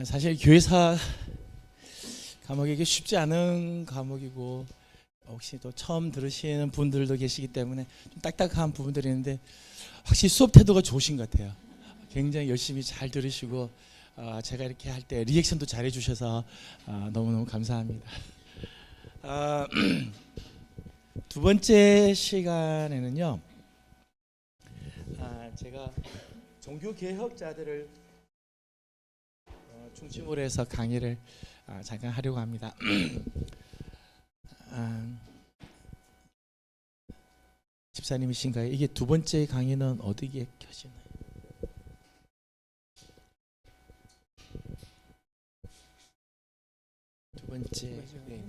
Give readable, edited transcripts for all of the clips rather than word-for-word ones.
사실 교회사 과목이 이게 쉽지 않은 과목이고, 혹시 또 처음 들으시는 분들도 계시기 때문에 좀 딱딱한 부분들이 있는데, 확실히 수업 태도가 좋으신 것 같아요. 굉장히 열심히 잘 들으시고, 제가 이렇게 할 때 리액션도 잘 해주셔서 너무너무 감사합니다. 두 번째 시간에는요, 제가 종교개혁자들을 중심으로 해서 강의를 잠깐 하려고 합니다. 집사님이신가요? 이게 두 번째 강의는 어디에 켜지나요? 두 번째. 네.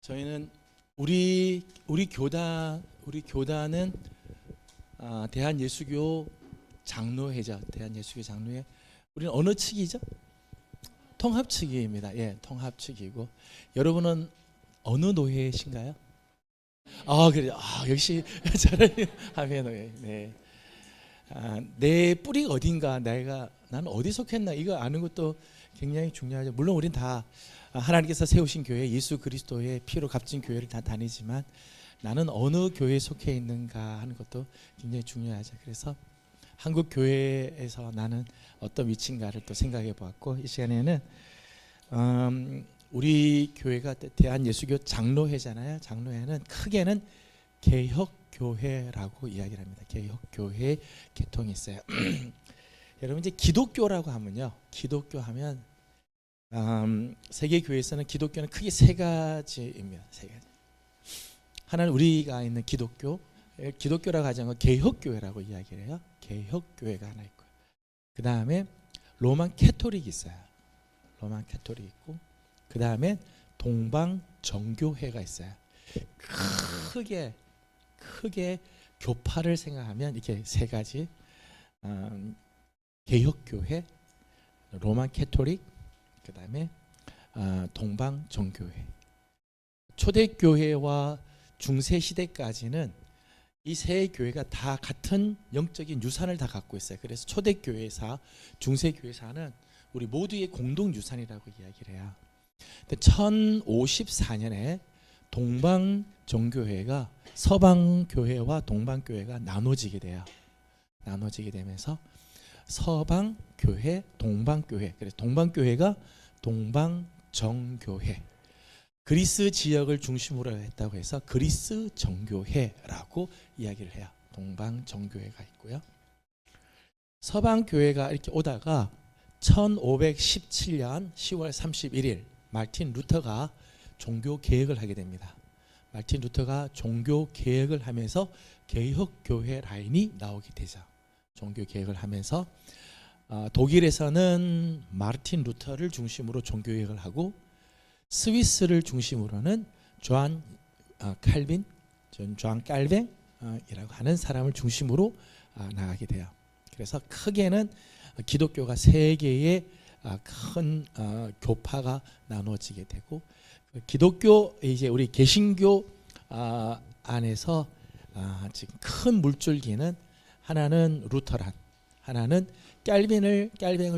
저희는 우리 교단은 대한예수교 장로회죠. 대한예수교 장로회. 우리는 어느 측이죠? 통합 측입니다. 예, 통합 측이고, 여러분은 어느 노회이신가요? 그래요. 역시 잘하네요. 하회노회. 네. 내 뿌리가 어딘가, 나는 어디 속했나, 이거 아는 것도 굉장히 중요하죠. 물론 우린 다 하나님께서 세우신 교회, 예수 그리스도의 피로 값진 교회를 다 다니지만, 나는 어느 교회에 속해 있는가 하는 것도 굉장히 중요하죠. 그래서 한국 교회에서 나는 어떤 위치인가를 또 생각해 보았고, 이 시간에는 우리 교회가 대한예수교 장로회잖아요. 장로회는 크게는 개혁교회라고 이야기를 합니다. 개혁교회 계통이 있어요. 여러분, 이제 기독교라고 하면요, 기독교 하면 세계 교회에서는 기독교는 크게 세 가지입니다. 세 가지. 하나는 우리가 있는 기독교라고 하지 않고 개혁교회라고 이야기를 해요. 개혁교회가 하나 있고요. 그 다음에 로만 캐토릭이 있어요. 로만 캐토릭이 있고, 그 다음에 동방정교회가 있어요. 크게 교파를 생각하면 이렇게 세 가지, 개혁교회, 로만 캐토릭, 그 다음에 동방정교회. 초대교회와 중세시대까지는 이 세 교회가 다 같은 영적인 유산을 다 갖고 있어요. 그래서 초대교회사, 중세교회사는 우리 모두의 공동유산이라고 이야기를 해요. 근데 1054년에 동방정교회가 서방교회와 동방교회가 나눠지게 돼요. 나눠지게 되면서 서방교회, 동방교회, 그래서 동방교회가 동방정교회, 그리스 지역을 중심으로 했다고 해서 그리스 정교회라고 이야기를 해요. 동방정교회가 있고요. 서방교회가 이렇게 오다가 1517년 10월 31일 마르틴 루터가 종교개혁을 하게 됩니다. 마르틴 루터가 종교개혁을 하면서 개혁교회 라인이 나오게 되죠. 종교개혁을 하면서 독일에서는 마르틴 루터를 중심으로 종교개혁을 하고, 스위스를 중심으로는 조한 깔뱅이라고 하는 사람을 중심으로 나가게 돼요. 그래서 크게는 기독교가 세 개의 큰 교파가 나눠지게 되고, 기독교, 이제 우리 개신교 안에서 지금 큰 물줄기는, 하나는 루터란, 하나는 깔뱅을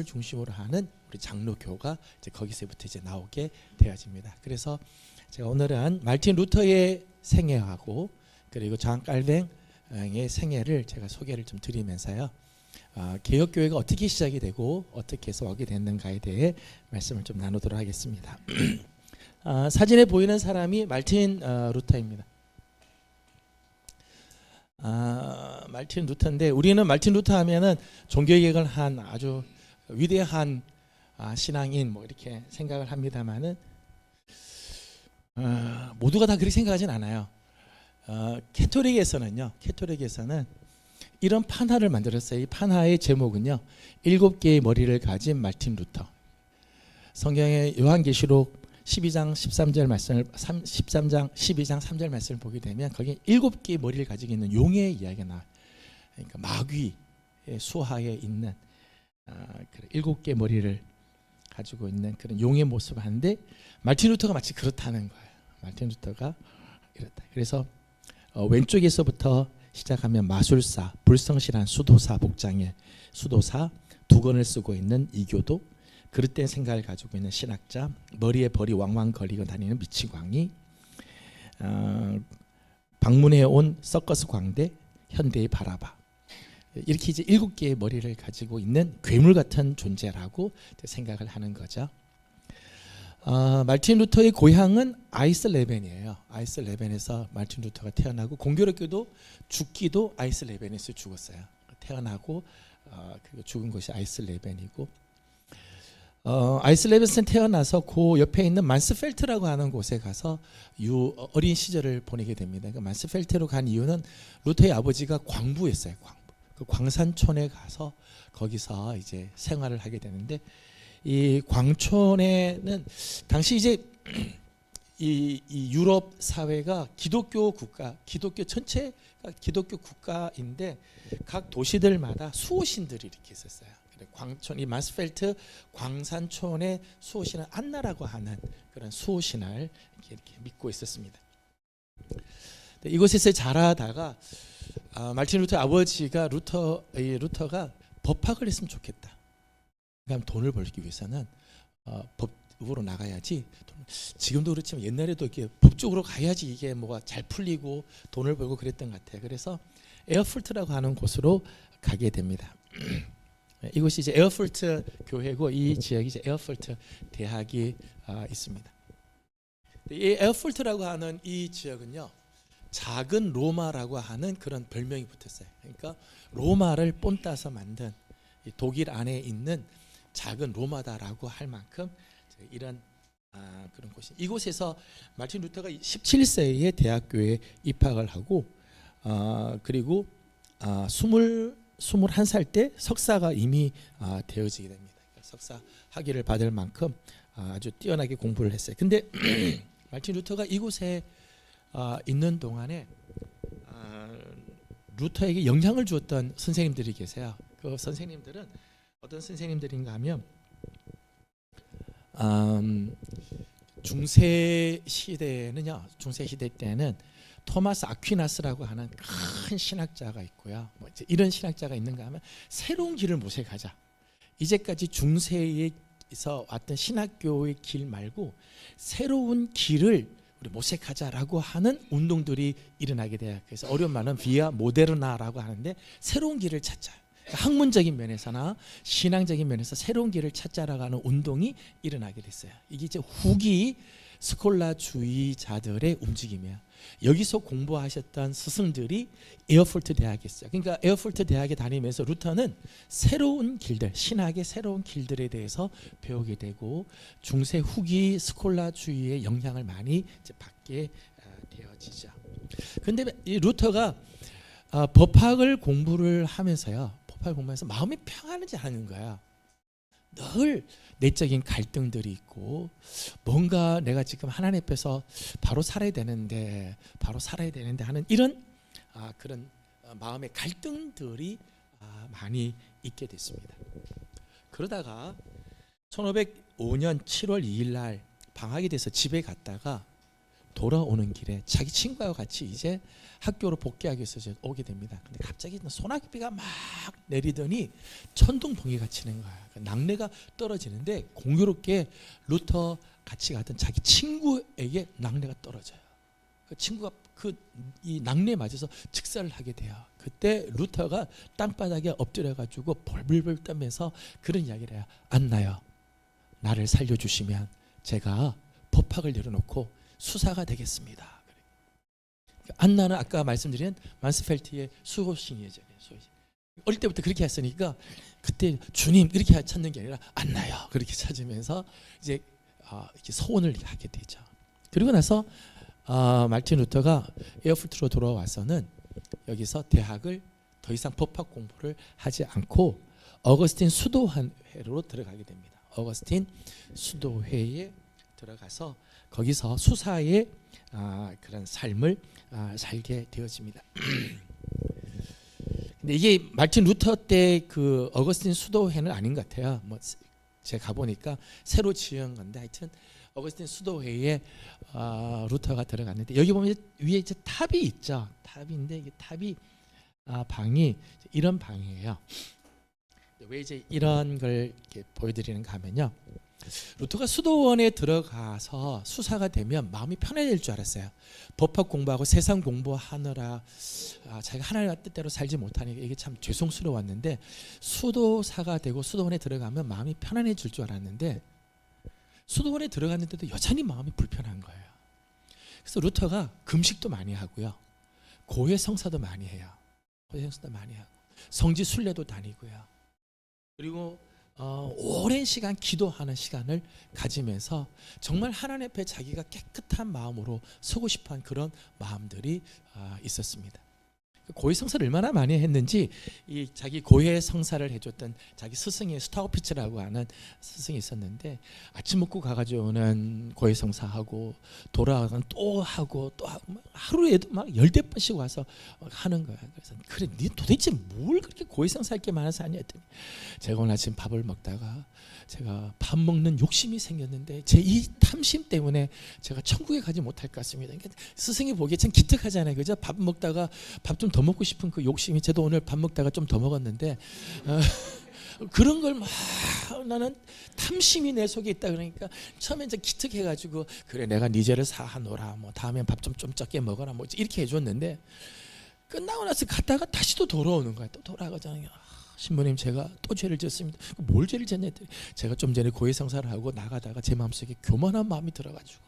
중심으로 하는 우리 장로교가 이제 거기서부터 이제 나오게 되어집니다. 그래서 제가 오늘은 마르틴 루터의 생애하고, 그리고 조한 깔뱅의 생애를 제가 소개를 좀 드리면서요, 개혁교회가 어떻게 시작이 되고 어떻게 해서 오게 됐는가에 대해 말씀을 좀 나누도록 하겠습니다. 사진에 보이는 사람이 마르틴 루터입니다. 마르틴 루터인데, 우리는 마르틴 루터 하면은 종교개혁을 한 아주 위대한 신앙인 뭐 이렇게 생각을 합니다만은, 모두가 다 그렇게 생각하진 않아요. 캐토릭에서는 이런 판화를 만들었어요. 이 판화의 제목은요, 7개의 머리를 가진 마르틴 루터. 성경의 요한계시록 12장 13절 말씀을 13장 12장 3절 말씀을 보게 되면 거기에 7개의 머리를 가지고 있는 용의 이야기가 나와요. 그러니까 마귀의 수하에 있는 7개의 머리를 가지고 있는 그런 용의 모습을 하는데 마틴 루터가 마치 그렇다는 거예요. 마틴 루터가 이렇다. 그래서 왼쪽에서부터 시작하면 마술사, 불성실한 수도사 복장에 수도사, 두건을 쓰고 있는 이교도, 그릇된 생각을 가지고 있는 신학자, 머리에 벌이 왕왕 걸리고 다니는 미치광이, 방문해 온 서커스 광대, 현대의 바라바, 이렇게 이제 7개의 머리를 가지고 있는 괴물 같은 존재라고 생각을 하는 거죠. 마틴 루터의 고향은 아이슬레벤이에요. 아이슬레벤에서 마틴 루터가 태어나고 공교롭게도 죽기도 아이슬레벤에서 죽었어요. 태어나고 죽은 곳이 아이슬레벤이고, 아이슬레벤에서 태어나서 그 옆에 있는 만스펠트라고 하는 곳에 가서 어린 시절을 보내게 됩니다. 그 만스펠트로 간 이유는 루터의 아버지가 광부였어요. 그 광산촌에 가서 거기서 이제 생활을 하게 되는데, 이 광촌에는 당시 이제 이 유럽 사회가 기독교 국가, 기독교 전체가 기독교 국가인데 각 도시들마다 수호신들이 이렇게 있었어요. 광촌, 이 마스펠트 광산촌의 수호신은 안나라고 하는 그런 수호신을 이렇게 믿고 있었습니다. 이곳에서 자라다가 마틴 루터 아버지가 루터가 법학을 했으면 좋겠다. 그러니까 돈을 벌기 위해서는 법으로 나가야지. 지금도 그렇지만 옛날에도 이렇게 법적으로 가야지 이게 뭐가 잘 풀리고 돈을 벌고 그랬던 것 같아요. 그래서 에어풀트라고 하는 곳으로 가게 됩니다. 이곳이 이제 에어풀트 교회고 이 지역이 이제 에어풀트 대학이 있습니다. 이 에어풀트라고 하는 이 지역은요, 작은 로마라고 하는 그런 별명이 붙었어요. 그러니까 로마를 본따서 만든 독일 안에 있는 작은 로마다라고 할 만큼 이런 그런 곳이, 이곳에서 마틴 루터가 17세에 대학교에 입학을 하고 그리고 21살 때 석사가 이미 되어지게 됩니다. 석사 학위를 받을 만큼 아주 뛰어나게 공부를 했어요. 근데 마틴 루터가 이곳에 있는 동안에 루터에게 영향을 주었던 선생님들이 계세요. 그 선생님들은 어떤 선생님들인가 하면 중세 시대 때는 토마스 아퀴나스라고 하는 큰 신학자가 있고요. 뭐 이제 이런 신학자가 있는가 하면 새로운 길을 모색하자. 이제까지 중세에서 왔던 신학교의 길 말고 새로운 길을 우리 모색하자라고 하는 운동들이 일어나게 돼요. 그래서 어려운 말은 비아 모데르나라고 하는데 새로운 길을 찾자. 학문적인 면에서나 신앙적인 면에서 새로운 길을 찾자라고 하는 운동이 일어나게 됐어요. 이게 이제 후기 스콜라주의자들의 움직임이에요. 여기서 공부하셨던 스승들이 에어풀트 대학에 있어요. 그러니까 에어풀트 대학에 다니면서 루터는 새로운 길들, 신학의 새로운 길들에 대해서 배우게 되고 중세 후기 스콜라주의의 영향을 많이 이제 받게 되어지죠. 그런데 이 루터가 법학을 공부를 하면서요, 법학을 공부하면서 마음이 평안하지 않은 거야. 늘 내적인 갈등들이 있고 뭔가 내가 지금 하나님 앞에서 바로 살아야 되는데 하는 이런 그런 마음의 갈등들이 많이 있게 됐습니다. 그러다가 1505년 7월 2일 날 방학이 돼서 집에 갔다가 돌아오는 길에 자기 친구와 같이 이제 학교로 복귀하기 위해서 오게 됩니다. 근데 갑자기 소나기비가 막 내리더니 천둥 번개가 치는 거야. 낙뢰가 떨어지는데 공교롭게 루터 같이 가던 자기 친구에게 낙뢰가 떨어져요. 그 친구가 이 낙뢰에 맞아서 즉사를 하게 돼요. 그때 루터가 땅바닥에 엎드려 가지고 벌벌벌 떨면서 그런 이야기를 해요. 안나요, 나를 살려주시면 제가 법학을 내려놓고 수사가 되겠습니다. 안나는 아까 말씀드린 만스펠트의 수호신이죠. 어릴 때부터 그렇게 했으니까 그때 주님 이렇게 찾는 게 아니라 안나요 그렇게 찾으면서 이제 이렇게 소원을 하게 되죠. 그리고 나서 마틴 루터가 에어풀트로 돌아와서는 여기서 대학을 더 이상 법학 공부를 하지 않고 어거스틴 수도회로 들어가게 됩니다. 어거스틴 수도회에 들어가서 거기서 수사의 그런 삶을 살게 되어집니다. 근데 이게 마틴 루터 때 그 어거스틴 수도회는 아닌 것 같아요. 뭐 제가 가보니까 새로 지은 건데 하여튼 어거스틴 수도회에 루터가 들어갔는데 여기 보면 위에 이제 탑이 있죠. 탑인데 이게 탑이 방이 이런 방이에요. 왜 이제 이런 걸 이렇게 보여드리는가 하면요. 루터가 수도원에 들어가서 수사가 되면 마음이 편해질 줄 알았어요. 법학 공부하고 세상 공부하느라 자기가 하나님의 뜻대로 살지 못하니까 이게 참 죄송스러웠는데 수도사가 되고 수도원에 들어가면 마음이 편안해질 줄 알았는데 수도원에 들어갔는데도 여전히 마음이 불편한 거예요. 그래서 루터가 금식도 많이 하고요. 고해 성사도 많이 해요. 고해 성사도 많이 하고 성지 순례도 다니고요. 그리고 오랜 시간 기도하는 시간을 가지면서 정말 하나님 앞에 자기가 깨끗한 마음으로 서고 싶어한 그런 마음들이 있었습니다. 고해 성사를 얼마나 많이 했는지 이 자기 고해 성사를 해줬던 자기 스승이 스타우피츠라고 하는 스승이 있었는데 아침 먹고 가가지고는 고해 성사하고 돌아가면 또 하고 또 하고 하루에도 막 열댓 번씩 와서 하는 거야. 그래서 그래 니 도대체 뭘 그렇게 고해 성사할 게 많아서 하냐 했더니 제가 오늘 아침 밥을 먹다가 제가 밥 먹는 욕심이 생겼는데 제 이 탐심 때문에 제가 천국에 가지 못할 것 같습니다. 그러니까 스승이 보기에 참 기특하잖아요. 그죠? 밥 먹다가 밥 좀 더 먹고 싶은 그 욕심이 저도 오늘 밥 먹다가 좀 더 먹었는데 그런 걸 막 나는 탐심이 내 속에 있다 그러니까 처음에 이제 기특해가지고 그래 내가 네 죄를 사하노라 뭐 다음엔 밥 좀 적게 먹어라 뭐 이렇게 해줬는데 끝나고 나서 갔다가 다시 또 돌아오는 거야. 또 돌아가잖아요. 신부님 제가 또 죄를 졌습니다. 뭘 죄를 졌냐 했더니 제가 좀 전에 고해 성사를 하고 나가다가 제 마음속에 교만한 마음이 들어가지고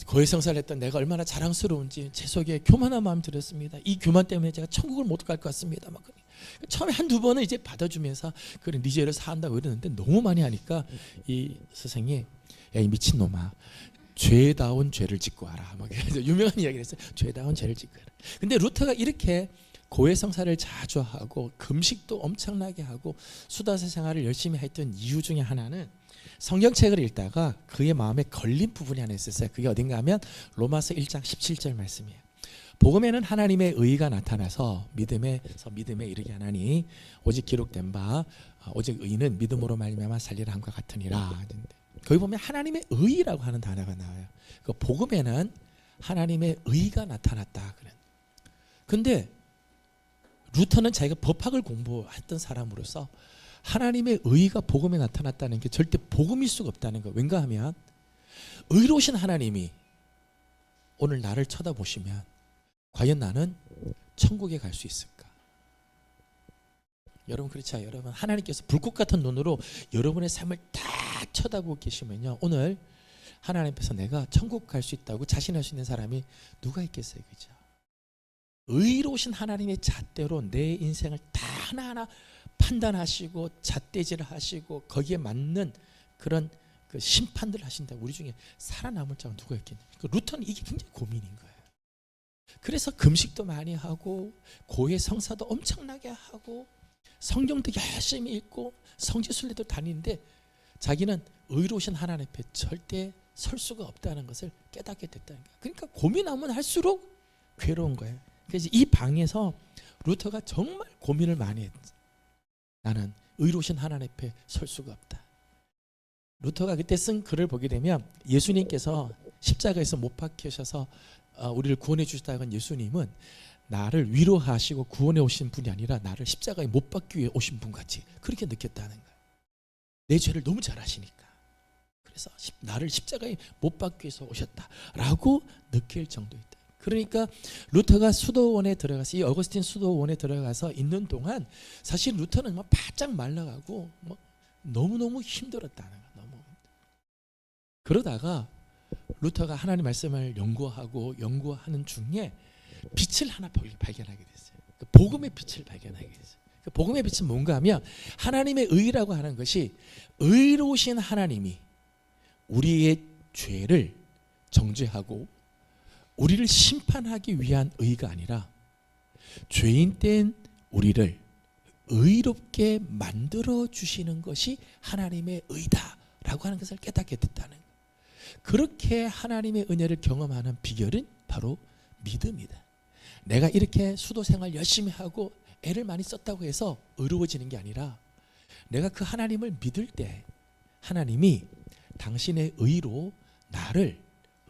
고해 성사를 했던 내가 얼마나 자랑스러운지 제 속에 교만한 마음이 들었습니다. 이 교만 때문에 제가 천국을 못 갈 것 같습니다. 막 처음에 한두 번은 이제 받아주면서 그래 네 죄를 사한다고 이러는데 너무 많이 하니까 이 스승이 야 이 미친놈아 죄다운 죄를 짓고 와라. 막 유명한 이야기를 했어요. 죄다운 죄를 짓고 와라. 근데 루터가 이렇게 고해 성사를 자주 하고 금식도 엄청나게 하고 수다사 생활을 열심히 했던 이유 중에 하나는 성경책을 읽다가 그의 마음에 걸린 부분이 하나 있었어요. 그게 어딘가 하면 로마서 1장 17절 말씀이에요. 복음에는 하나님의 의가 나타나서 믿음에 이르게 하나니 오직 기록된 바 오직 의는 믿음으로 말미암아 살리라 함과 같으니라. 거기 보면 하나님의 의라고 하는 단어가 나와요. 그 복음에는 하나님의 의가 나타났다 그래. 근데 루터는 자기가 법학을 공부했던 사람으로서 하나님의 의가 복음에 나타났다는 게 절대 복음일 수가 없다는 거예요. 왠가 하면 의로우신 하나님이 오늘 나를 쳐다보시면 과연 나는 천국에 갈 수 있을까? 여러분 그렇죠? 여러분 하나님께서 불꽃 같은 눈으로 여러분의 삶을 다 쳐다보고 계시면요. 오늘 하나님 앞에서 내가 천국 갈 수 있다고 자신할 수 있는 사람이 누가 있겠어요? 그죠? 의로우신 하나님의 잣대로 내 인생을 다 하나하나 판단하시고 잣대질을 하시고 거기에 맞는 그런 그 심판들을 하신다. 우리 중에 살아남을 자가 누가 있겠냐. 루터는 이게 굉장히 고민인 거예요. 그래서 금식도 많이 하고 고해 성사도 엄청나게 하고 성경도 열심히 읽고 성지순례도 다니는데 자기는 의로우신 하나님 앞에 절대 설 수가 없다는 것을 깨닫게 됐다는 거예요. 그러니까 고민하면 할수록 괴로운 거예요. 그래서 이 방에서 루터가 정말 고민을 많이 했죠. 나는 의로우신 하나님 앞에 설 수가 없다. 루터가 그때 쓴 글을 보게 되면 예수님께서 십자가에서 못 박히셔서 우리를 구원해 주셨다는 예수님은 나를 위로하시고 구원해 오신 분이 아니라 나를 십자가에 못 박기 위해 오신 분 같이 그렇게 느꼈다는 거예요. 내 죄를 너무 잘 아시니까. 그래서 나를 십자가에 못 박기 위해서 오셨다라고 느낄 정도였다. 그러니까 루터가 수도원에 들어가서 이 어거스틴 수도원에 들어가서 있는 동안 사실 루터는 막 바짝 말라가고 막 너무너무 힘들었다는 거야. 너무. 그러다가 루터가 하나님 말씀을 연구하는 중에 빛을 하나 발견하게 됐어요. 그 복음의 빛을 발견하게 됐어요. 그 복음의 빛은 뭔가 하면 하나님의 의라고 하는 것이 의로우신 하나님이 우리의 죄를 정죄하고 우리를 심판하기 위한 의가 아니라 죄인 된 우리를 의롭게 만들어 주시는 것이 하나님의 의다 아니다라고 하는 것을 깨닫게 됐다는 거예요. 그렇게 하나님의 은혜를 경험하는 비결은 바로 믿음이다. 내가 이렇게 수도 생활 열심히 하고 애를 많이 썼다고 해서 의로워지는 게 아니라 내가 그 하나님을 믿을 때 하나님이 당신의 의로 나를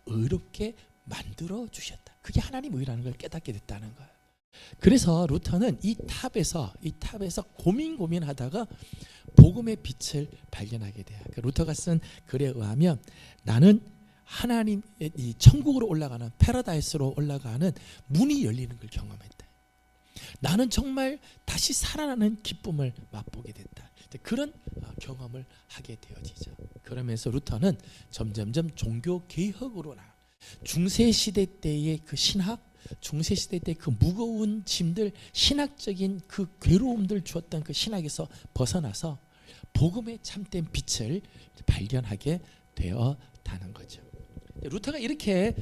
의롭게 만들어 주셨다. 그게 하나님 의라는 걸 깨닫게 됐다는 거예요. 그래서 루터는 이 탑에서 고민하다가 복음의 빛을 발견하게 돼요. 루터가 쓴 글에 의하면 나는 하나님의 이 천국으로 올라가는 패러다이스로 올라가는 문이 열리는 걸 경험했다. 나는 정말 다시 살아나는 기쁨을 맛보게 됐다. 그런 경험을 하게 되어지죠. 그러면서 루터는 점점점 종교 개혁으로 나 중세시대 때의 그 신학, 중세시대 때 그 무거운 짐들, 신학적인 그 괴로움들 주었던 그 신학에서 벗어나서 복음의 참된 빛을 발견하게 되었다는 거죠. 루터가 이렇게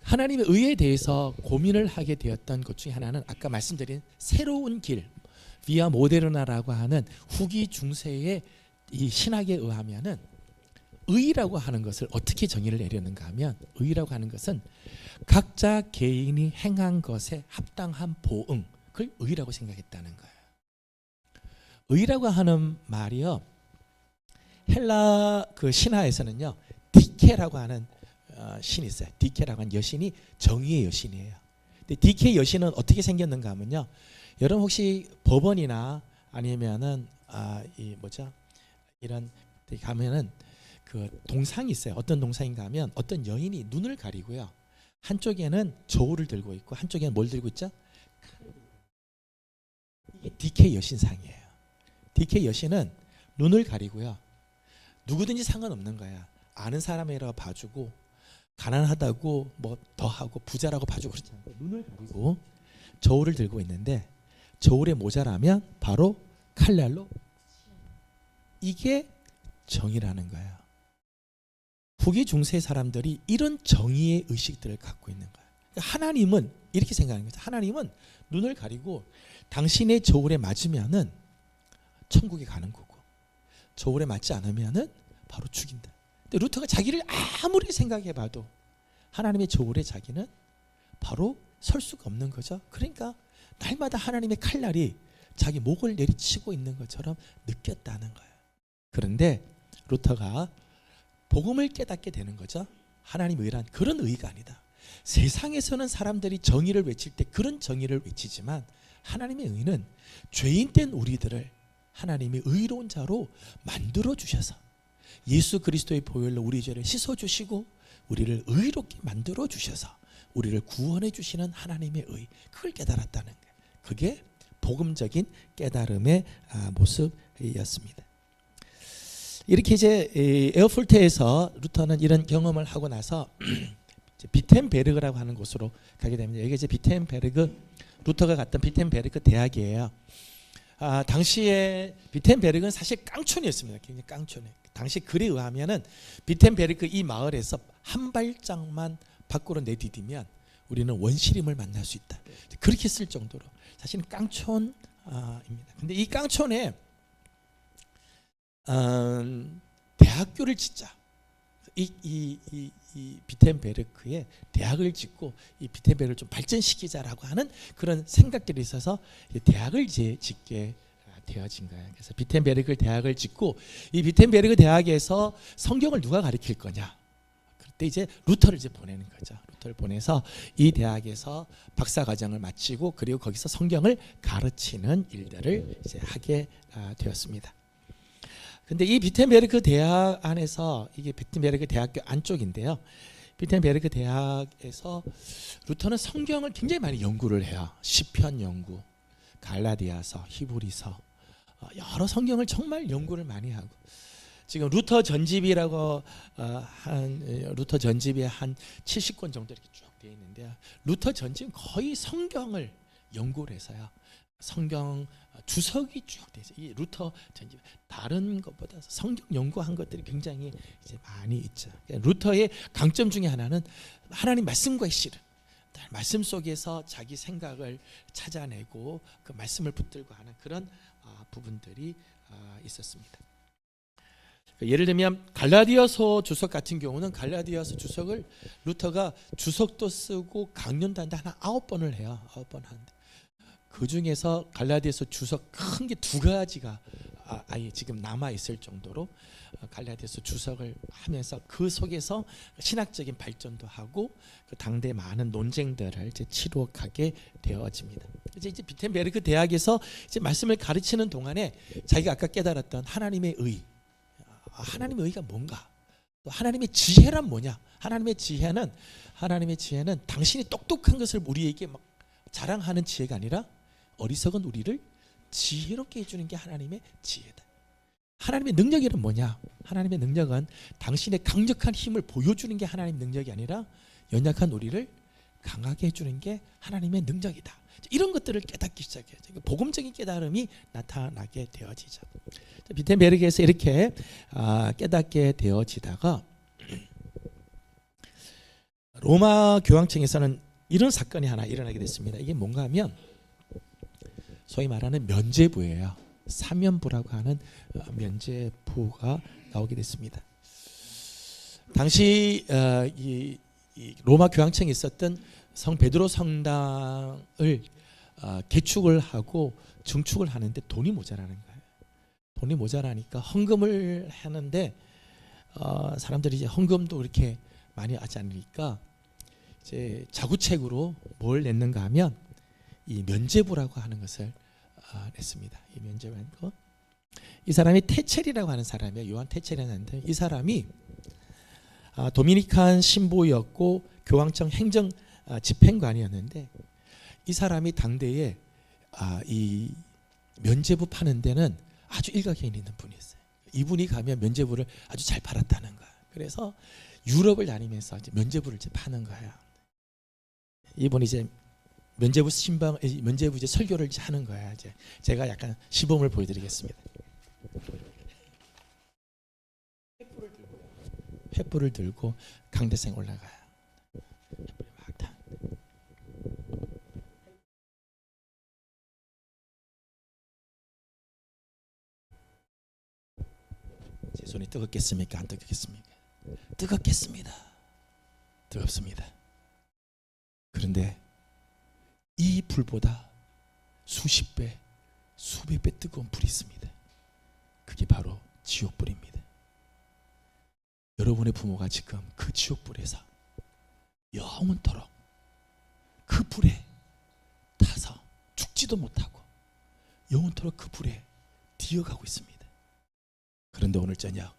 하나님의 의에 대해서 고민을 하게 되었던 것 중에 하나는 아까 말씀드린 새로운 길, 비아 모데르나라고 하는 후기 중세의 이 신학에 의하면은 의라고 하는 것을 어떻게 정의를 내렸는가 하면 의라고 하는 것은 각자 개인이 행한 것에 합당한 보응, 그걸 의라고 생각했다는 거예요. 의라고 하는 말이요, 헬라 그 신화에서는요 디케라고 하는 신이 있어요. 디케라고 하는 여신이 정의의 여신이에요. 근데 디케 여신은 어떻게 생겼는가 하면요, 여러분 혹시 법원이나 아니면은 이런 데 가면은 그 동상이 있어요. 어떤 동상인가 하면 어떤 여인이 눈을 가리고요, 한쪽에는 저울을 들고 있고 한쪽에는 뭘 들고 있죠? 이게 디케 여신상이에요. 디케 여신은 눈을 가리고요, 누구든지 상관없는 거야. 아는 사람이라고 봐주고, 가난하다고 뭐 더하고 부자라고 봐주고 그렇지 않고 눈을 가리고 저울을 들고 있는데, 저울에 모자라면 바로 칼날로, 이게 정의라는 거예요. 후기 중세 사람들이 이런 정의의 의식들을 갖고 있는 거예요. 하나님은 이렇게 생각하는 거죠. 하나님은 눈을 가리고 당신의 저울에 맞으면은 천국에 가는 거고, 저울에 맞지 않으면은 바로 죽인다. 근데 루터가 자기를 아무리 생각해봐도 하나님의 저울에 자기는 바로 설 수가 없는 거죠. 그러니까 날마다 하나님의 칼날이 자기 목을 내리치고 있는 것처럼 느꼈다는 거예요. 그런데 루터가 복음을 깨닫게 되는 거죠. 하나님의 의란 그런 의가 아니다. 세상에서는 사람들이 정의를 외칠 때 그런 정의를 외치지만 하나님의 의는 죄인 된 우리들을 하나님의 의로운 자로 만들어 주셔서 예수 그리스도의 보혈로 우리 죄를 씻어 주시고 우리를 의롭게 만들어 주셔서 우리를 구원해 주시는 하나님의 의, 그걸 깨달았다는 거예요. 그게 복음적인 깨달음의 모습이었습니다. 이렇게 이제 에어폴트에서 루터는 이런 경험을 하고 나서 비텐베르그라고 하는 곳으로 가게 됩니다. 여기 이제 비텐베르그, 루터가 갔던 비텐베르그 대학이에요. 당시에 비텐베르그는 사실 깡촌이었습니다. 굉장히 깡촌에. 당시 글에 의하면은 비텐베르그 이 마을에서 한 발짝만 밖으로 내디디면 우리는 원시림을 만날 수 있다. 그렇게 쓸 정도로 사실은 깡촌입니다. 근데 이 깡촌에 대학교를 짓자. 이 비텐베르크에 대학을 짓고 이 비텐베르크를 좀 발전시키자라고 하는 그런 생각들이 있어서 대학을 짓게 되어진 거예요. 그래서 비텐베르크 대학을 짓고 이 비텐베르크 대학에서 성경을 누가 가르칠 거냐? 그때 이제 루터를 이제 보내는 거죠. 루터를 보내서 이 대학에서 박사 과정을 마치고 그리고 거기서 성경을 가르치는 일들을 이제 하게 되었습니다. 근데 이 비텐베르크 대학 안에서, 이게 비텐베르크 대학교 안쪽인데요, 비텐베르크 대학에서 루터는 성경을 굉장히 많이 연구를 해요. 시편 연구, 갈라디아서, 히브리서, 여러 성경을 정말 연구를 많이 하고, 지금 루터 전집이라고 루터 전집에 한 70권 정도 이렇게 쭉 되어 있는데요, 루터 전집은 거의 성경을 연구를 해서요, 성경 주석이 쭉 되어 있어요. 이 루터 전집 다른 것보다 성경 연구한 것들이 굉장히 이제 많이 있죠. 루터의 강점 중에 하나는 하나님 말씀과의 씨름, 말씀 속에서 자기 생각을 찾아내고 그 말씀을 붙들고 하는 그런 부분들이 있었습니다. 예를 들면 갈라디아서 주석 같은 경우는 갈라디아서 주석을 루터가 주석도 쓰고 강론도 하는데 하나 9번을 해요. 9번 하는데 그 중에서 갈라디아서 주석 큰 게 2가지가 아예 지금 남아 있을 정도로 갈라디아서 주석을 하면서 그 속에서 신학적인 발전도 하고 그 당대 많은 논쟁들을 이제 치루하게 되어집니다. 이제 비텐베르크 대학에서 이제 말씀을 가르치는 동안에 자기가 아까 깨달았던 하나님의 의, 하나님의 의가 뭔가, 또 하나님의 지혜란 뭐냐? 하나님의 지혜는 당신이 똑똑한 것을 우리에게 막 자랑하는 지혜가 아니라 어리석은 우리를 지혜롭게 해주는 게 하나님의 지혜다. 하나님의 능력이란 뭐냐? 하나님의 능력은 당신의 강력한 힘을 보여주는 게 하나님의 능력이 아니라 연약한 우리를 강하게 해주는 게 하나님의 능력이다. 이런 것들을 깨닫기 시작해요. 복음적인 깨달음이 나타나게 되어지죠. 비텐베르크에서 이렇게 깨닫게 되어지다가 로마 교황청에서는 이런 사건이 하나 일어나게 됐습니다. 이게 뭔가 하면 소위 말하는 면죄부예요. 사면부라고 하는 면죄부가 나오게 됐습니다. 당시 이 로마 교황청에 있었던 성 베드로 성당을 개축을 하고 증축을 하는데 돈이 모자라는 거예요. 돈이 모자라니까 헌금을 하는데 사람들이 이제 헌금도 그렇게 많이 하지 않으니까 이제 자구책으로 뭘 냈는가 하면 이 면죄부라고 하는 것을 냈습니다. 이 면죄부라는 거. 이 사람이 테첼이라고 하는 사람이에요. 요한 테첼이라는데 이 사람이 도미니칸 신부였고 교황청 행정 집행관이었는데 이 사람이 당대에 이 면죄부 파는 데는 아주 일가견이 있는 분이었어요. 이분이 가면 면죄부를 아주 잘 팔았다는 거야. 그래서 유럽을 다니면서 이제 면죄부를 이제 파는 거야. 이분이 이제 면죄부 이제 설교를 이제 하는 거야. 이제 제가 약간 시범을 보여드리겠습니다. 횃불을 들고 강대상에 올라가요. 횃불이 막 타. 제 손이 뜨겁겠습니까? 안 뜨겁겠습니까? 뜨겁겠습니다. 뜨겁습니다. 그런데 이 불보다 수십 배, 수백 배 뜨거운 불이 있습니다. 그게 바로 지옥불입니다. 여러분의 부모가 지금 그 지옥불에서 영원토록 그 불에 타서 죽지도 못하고 영원토록 그 불에 뛰어가고 있습니다. 그런데 오늘 저녁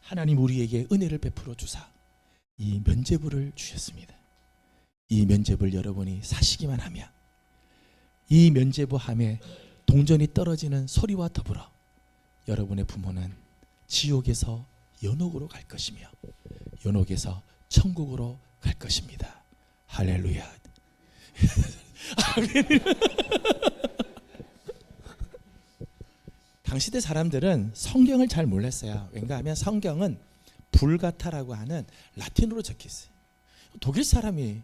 하나님 우리에게 은혜를 베풀어 주사 이 면죄부를 주셨습니다. 이 면죄부를 여러분이 사시기만 하면 이 면죄부 함에 동전이 떨어지는 소리와 더불어 여러분의 부모는 지옥에서 연옥으로 갈 것이며 연옥에서 천국으로 갈 것입니다. 할렐루야. 당시대 사람들은 성경을 잘 몰랐어요. 왜냐 하면 성경은 불가타라고 하는 라틴어로 적혀 있어요. 독일 사람이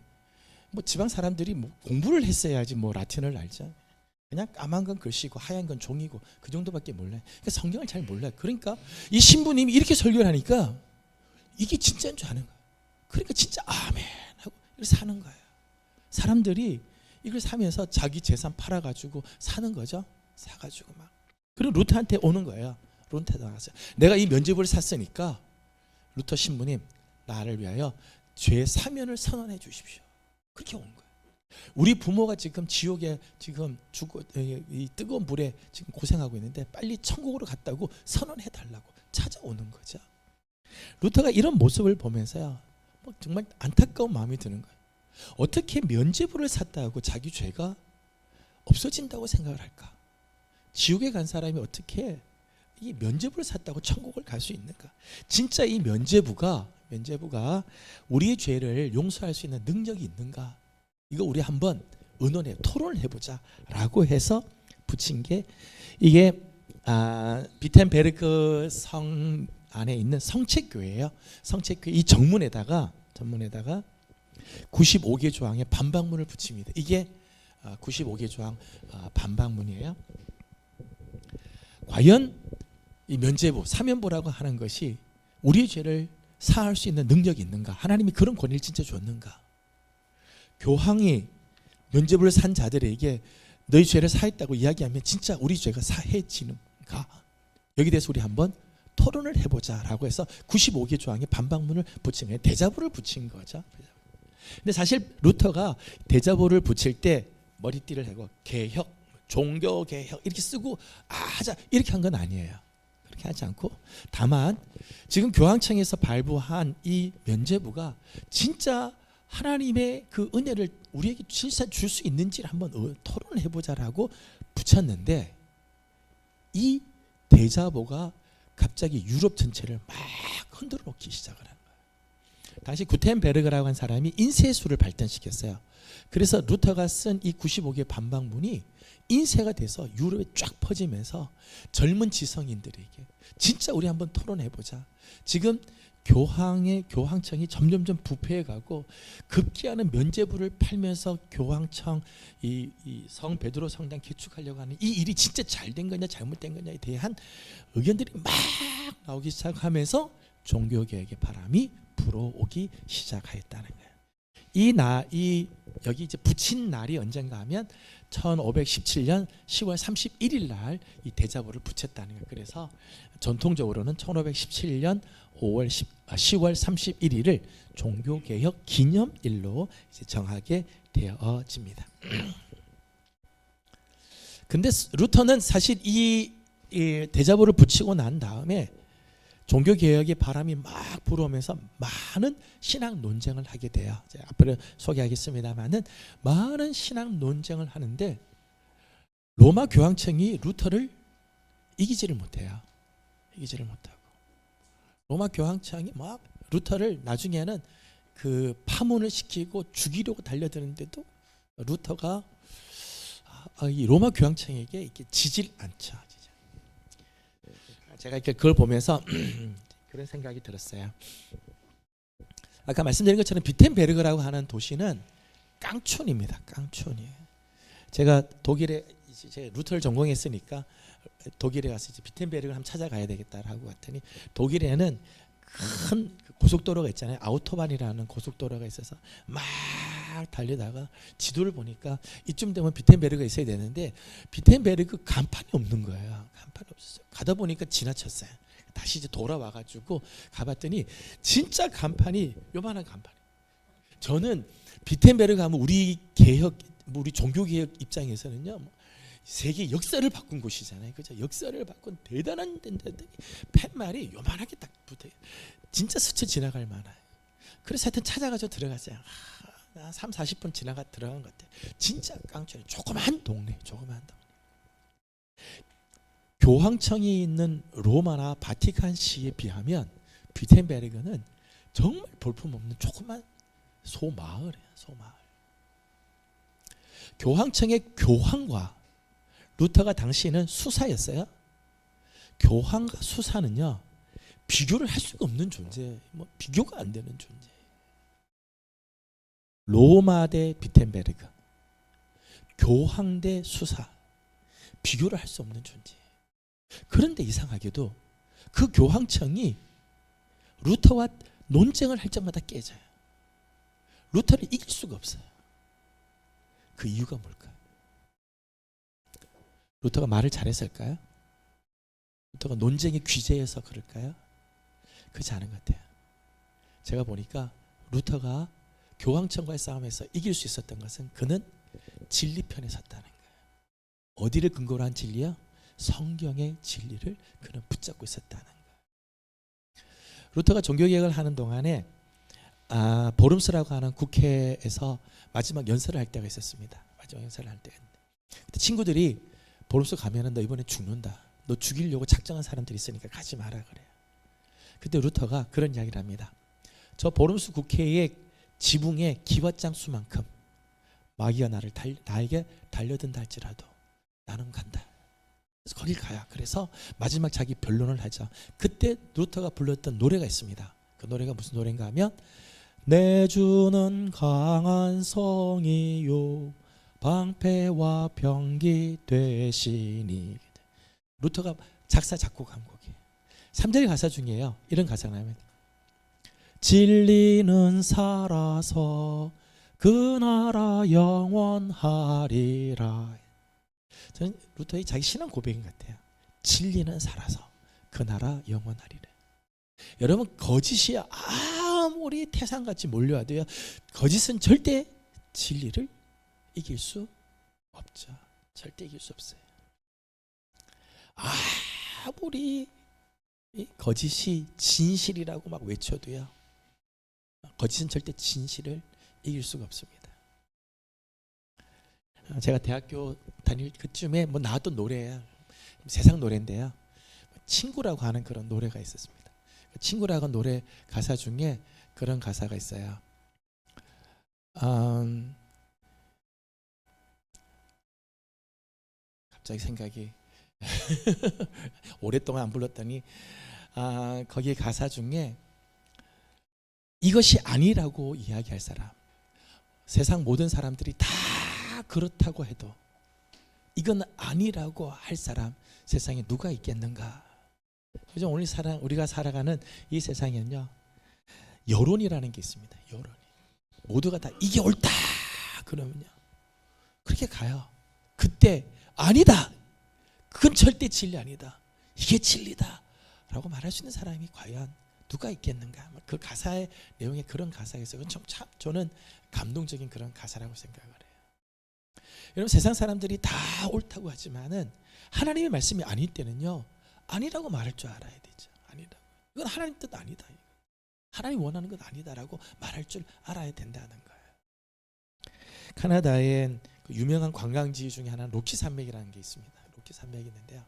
뭐 지방 사람들이 뭐 공부를 했어야지 뭐 라틴어를 알죠. 그냥 까만 건 글씨고 하얀 건 종이고 그 정도밖에 몰라요. 그러니까 성경을 잘 몰라요. 그러니까 이 신부님이 이렇게 설교를 하니까 이게 진짜인 줄 아는 거예요. 그러니까 진짜 아멘 하고 이렇게 사는 거예요. 사람들이 이걸 사면서 자기 재산 팔아가지고 사는 거죠. 사가지고 막. 그리고 루터한테 오는 거예요. 루터한테 나갔어요. 내가 이 면죄부를 샀으니까 루터 신부님 나를 위하여 죄 사면을 선언해 주십시오. 그렇게 온 거예요. 우리 부모가 지금 지옥에 지금 죽고 이 뜨거운 불에 지금 고생하고 있는데 빨리 천국으로 갔다고 선언해 달라고 찾아오는 거죠. 루터가 이런 모습을 보면서요, 뭐 정말 안타까운 마음이 드는 거예요. 어떻게 면죄부를 샀다고 자기 죄가 없어진다고 생각을 할까? 지옥에 간 사람이 어떻게 이 면죄부를 샀다고 천국을 갈 수 있는가? 진짜 이 면죄부가 우리의 죄를 용서할 수 있는 능력이 있는가? 이거 우리 한번 의논해 토론을 해보자라고 해서 붙인 게 이게 비텐베르크 성 안에 있는 성책교회예요. 성책교회 이 전문에다가 95개 조항의 반박문을 붙입니다. 이게 95개 조항 반박문이에요. 과연 이 면죄부, 사면부라고 하는 것이 우리의 죄를 사할 수 있는 능력이 있는가? 하나님이 그런 권위를 진짜 줬는가? 교황이 면죄부를 산 자들에게 너희 죄를 사했다고 이야기하면 진짜 우리 죄가 사해지는가? 여기 대해서 우리 한번 토론을 해보자라고 해서 95개 조항에 반박문을 붙인 거예요. 대자보를 붙인 거죠. 근데 사실 루터가 대자보를 붙일 때 머리띠를 하고 개혁, 종교개혁 이렇게 쓰고 하자 이렇게 한 건 아니에요. 그렇게 하지 않고 다만 지금 교황청에서 발부한 이 면죄부가 진짜 하나님의 그 은혜를 우리에게 진짜 줄 수 있는지를 한번 토론을 해보자라고 붙였는데 이 대자보가 갑자기 유럽 전체를 막 흔들어 놓기 시작을 한 거예요. 당시 구텐베르그라고 한 사람이 인쇄술을 발전시켰어요. 그래서 루터가 쓴 이 95개 반박문이 인쇄가 돼서 유럽에 쫙 퍼지면서 젊은 지성인들에게 진짜 우리 한번 토론해보자. 지금 교황청이 점점점 부패해가고 급기야는 면죄부를 팔면서 교황청 이 성 베드로 성당 개축하려고 하는 이 일이 진짜 잘된 거냐 잘못된 거냐에 대한 의견들이 막 나오기 시작하면서 종교개혁의 바람이 불어오기 시작하였다는 거예요. 여기 이제 붙인 날이 언젠가 하면 1517년 10월 31일 날 이 대자보를 붙였다는 거예요. 그래서 전통적으로는 1517년 10월 31일을 종교개혁 기념일로 이제 정하게 되어집니다. 근데 루터는 사실 이 대자보를 붙이고 난 다음에 종교개혁의 바람이 막 불어오면서 많은 신학 논쟁을 하게 돼요. 제가 앞으로 소개하겠습니다만은 많은 신학 논쟁을 하는데 로마 교황청이 루터를 이기지를 못해요. 이기지를 못하고 로마 교황청이 막 루터를 나중에는 그 파문을 시키고 죽이려고 달려드는데도 루터가 이 로마 교황청에게 이렇게 지질 않죠. 제가 이렇게 그걸 보면서 그런 생각이 들었어요. 아까 말씀드린 것처럼 비텐베르그라고 하는 도시는 깡촌입니다. 깡촌이에요. 제가 독일에 제가 루터를 전공했으니까 독일에 가서 이제 비텐베르그를 한번 찾아가야 되겠다라고 했더니 독일에는 큰 고속도로가 있잖아요. 아우토반이라는 고속도로가 있어서 막 달리다가 지도를 보니까 이쯤 되면 비텐베르그가 있어야 되는데 비텐베르그 간판이 없는 거예요. 간판이 없었어요. 가다 보니까 지나쳤어요. 다시 이제 돌아와가지고 가봤더니 진짜 간판이 요만한 간판이. 저는 비텐베르그 하면 우리 종교개혁 입장에서는요. 세계 역사를 바꾼 곳이잖아요. 그죠? 역사를 바꾼 대단한 데인데 팻말이 요만하게 딱 붙어요. 진짜 스쳐 지나갈 만해요. 그래서 하여튼 찾아가서 들어갔어요. 한 3, 40분 들어간 것 같아요. 진짜 깡촌이 조그만 동네. 교황청이 있는 로마나 바티칸시에 비하면 비텐베르그는 정말 볼품없는 조그만 소마을이에요. 소마을. 교황청의 교황과 루터가 당시에는 수사였어요. 교황과 수사는요 비교를 할 수가 없는 존재, 비교가 안 되는 존재. 로마 대 비텐베르그, 교황 대 수사, 비교를 할 수 없는 존재. 그런데 이상하게도 그 교황청이 루터와 논쟁을 할 때마다 깨져요. 루터를 이길 수가 없어요. 그 이유가 뭘까요? 루터가 말을 잘했을까요? 루터가 논쟁의 귀재여서 그럴까요? 그렇지 않은 것 같아요. 제가 보니까 루터가 교황청과의 싸움에서 이길 수 있었던 것은 그는 진리 편에 섰다는 거예요. 어디를 근거로 한 진리요? 성경의 진리를 그는 붙잡고 있었다는 거예요. 루터가 종교개혁을 하는 동안에 보름스라고 하는 국회에서 마지막 연설을 할 때가 있었습니다. 마지막 연설을 할 때가 있는데 그때 친구들이 보름스 가면은 너 이번에 죽는다. 너 죽이려고 작정한 사람들이 있으니까 가지 마라 그래요. 그때 루터가 그런 이야기를 합니다. 저 보름스 국회의 지붕의 기왓장 수만큼 마귀가 나에게 달려든다 할지라도 나는 간다. 그래서 거길 가야. 그래서 마지막 자기 변론을 하죠. 그때 루터가 불렀던 노래가 있습니다. 그 노래가 무슨 노래인가 하면 내 주는 강한 성이요 방패와 병기 되시니. 루터가 작사 작곡한 곡이에요. 3절 가사 중에요. 이런 가사가 나옵니다. 진리는 살아서 그 나라 영원하리라. 저는 루터의 자기 신앙 고백인 것 같아요. 진리는 살아서 그 나라 영원하리라. 여러분, 거짓이 아무리 태산같이 몰려와도요, 거짓은 절대 진리를 이길 수 없죠. 절대 이길 수 없어요. 아무리 거짓이 진실이라고 막 외쳐도요, 거짓은 절대 진실을 이길 수가 없습니다. 제가 대학교 다닐 그쯤에 뭐 나왔던 노래예요. 세상 노래인데요, 친구라고 하는 그런 노래가 있었습니다. 친구라고 하는 노래 가사 중에 그런 가사가 있어요. 갑자기 생각이 오랫동안 안 불렀더니 거기 가사 중에 이것이 아니라고 이야기할 사람, 세상 모든 사람들이 다 그렇다고 해도 이건 아니라고 할 사람 세상에 누가 있겠는가. 그죠? 오늘 우리가 살아가는 이 세상에는요, 여론이라는 게 있습니다. 여론이 모두가 다 이게 옳다 그러면요 그렇게 가요. 그때 아니다, 그건 절대 진리 아니다, 이게 진리다 라고 말할 수 있는 사람이 과연 누가 있겠는가. 그 가사의 내용에 그런 가사가 있어요. 참 저는 감동적인 그런 가사라고 생각을 해요. 여러분, 세상 사람들이 다 옳다고 하지만은 하나님의 말씀이 아닐 때는요, 아니라고 말할 줄 알아야 되죠. 아니다, 이건 하나님 뜻 아니다, 하나님 원하는 건 아니다라고 말할 줄 알아야 된다는 거예요. 카나다에 그 유명한 관광지 중에 하나는 로키 산맥이라는 게 있습니다. 로키 산맥이 있는데요,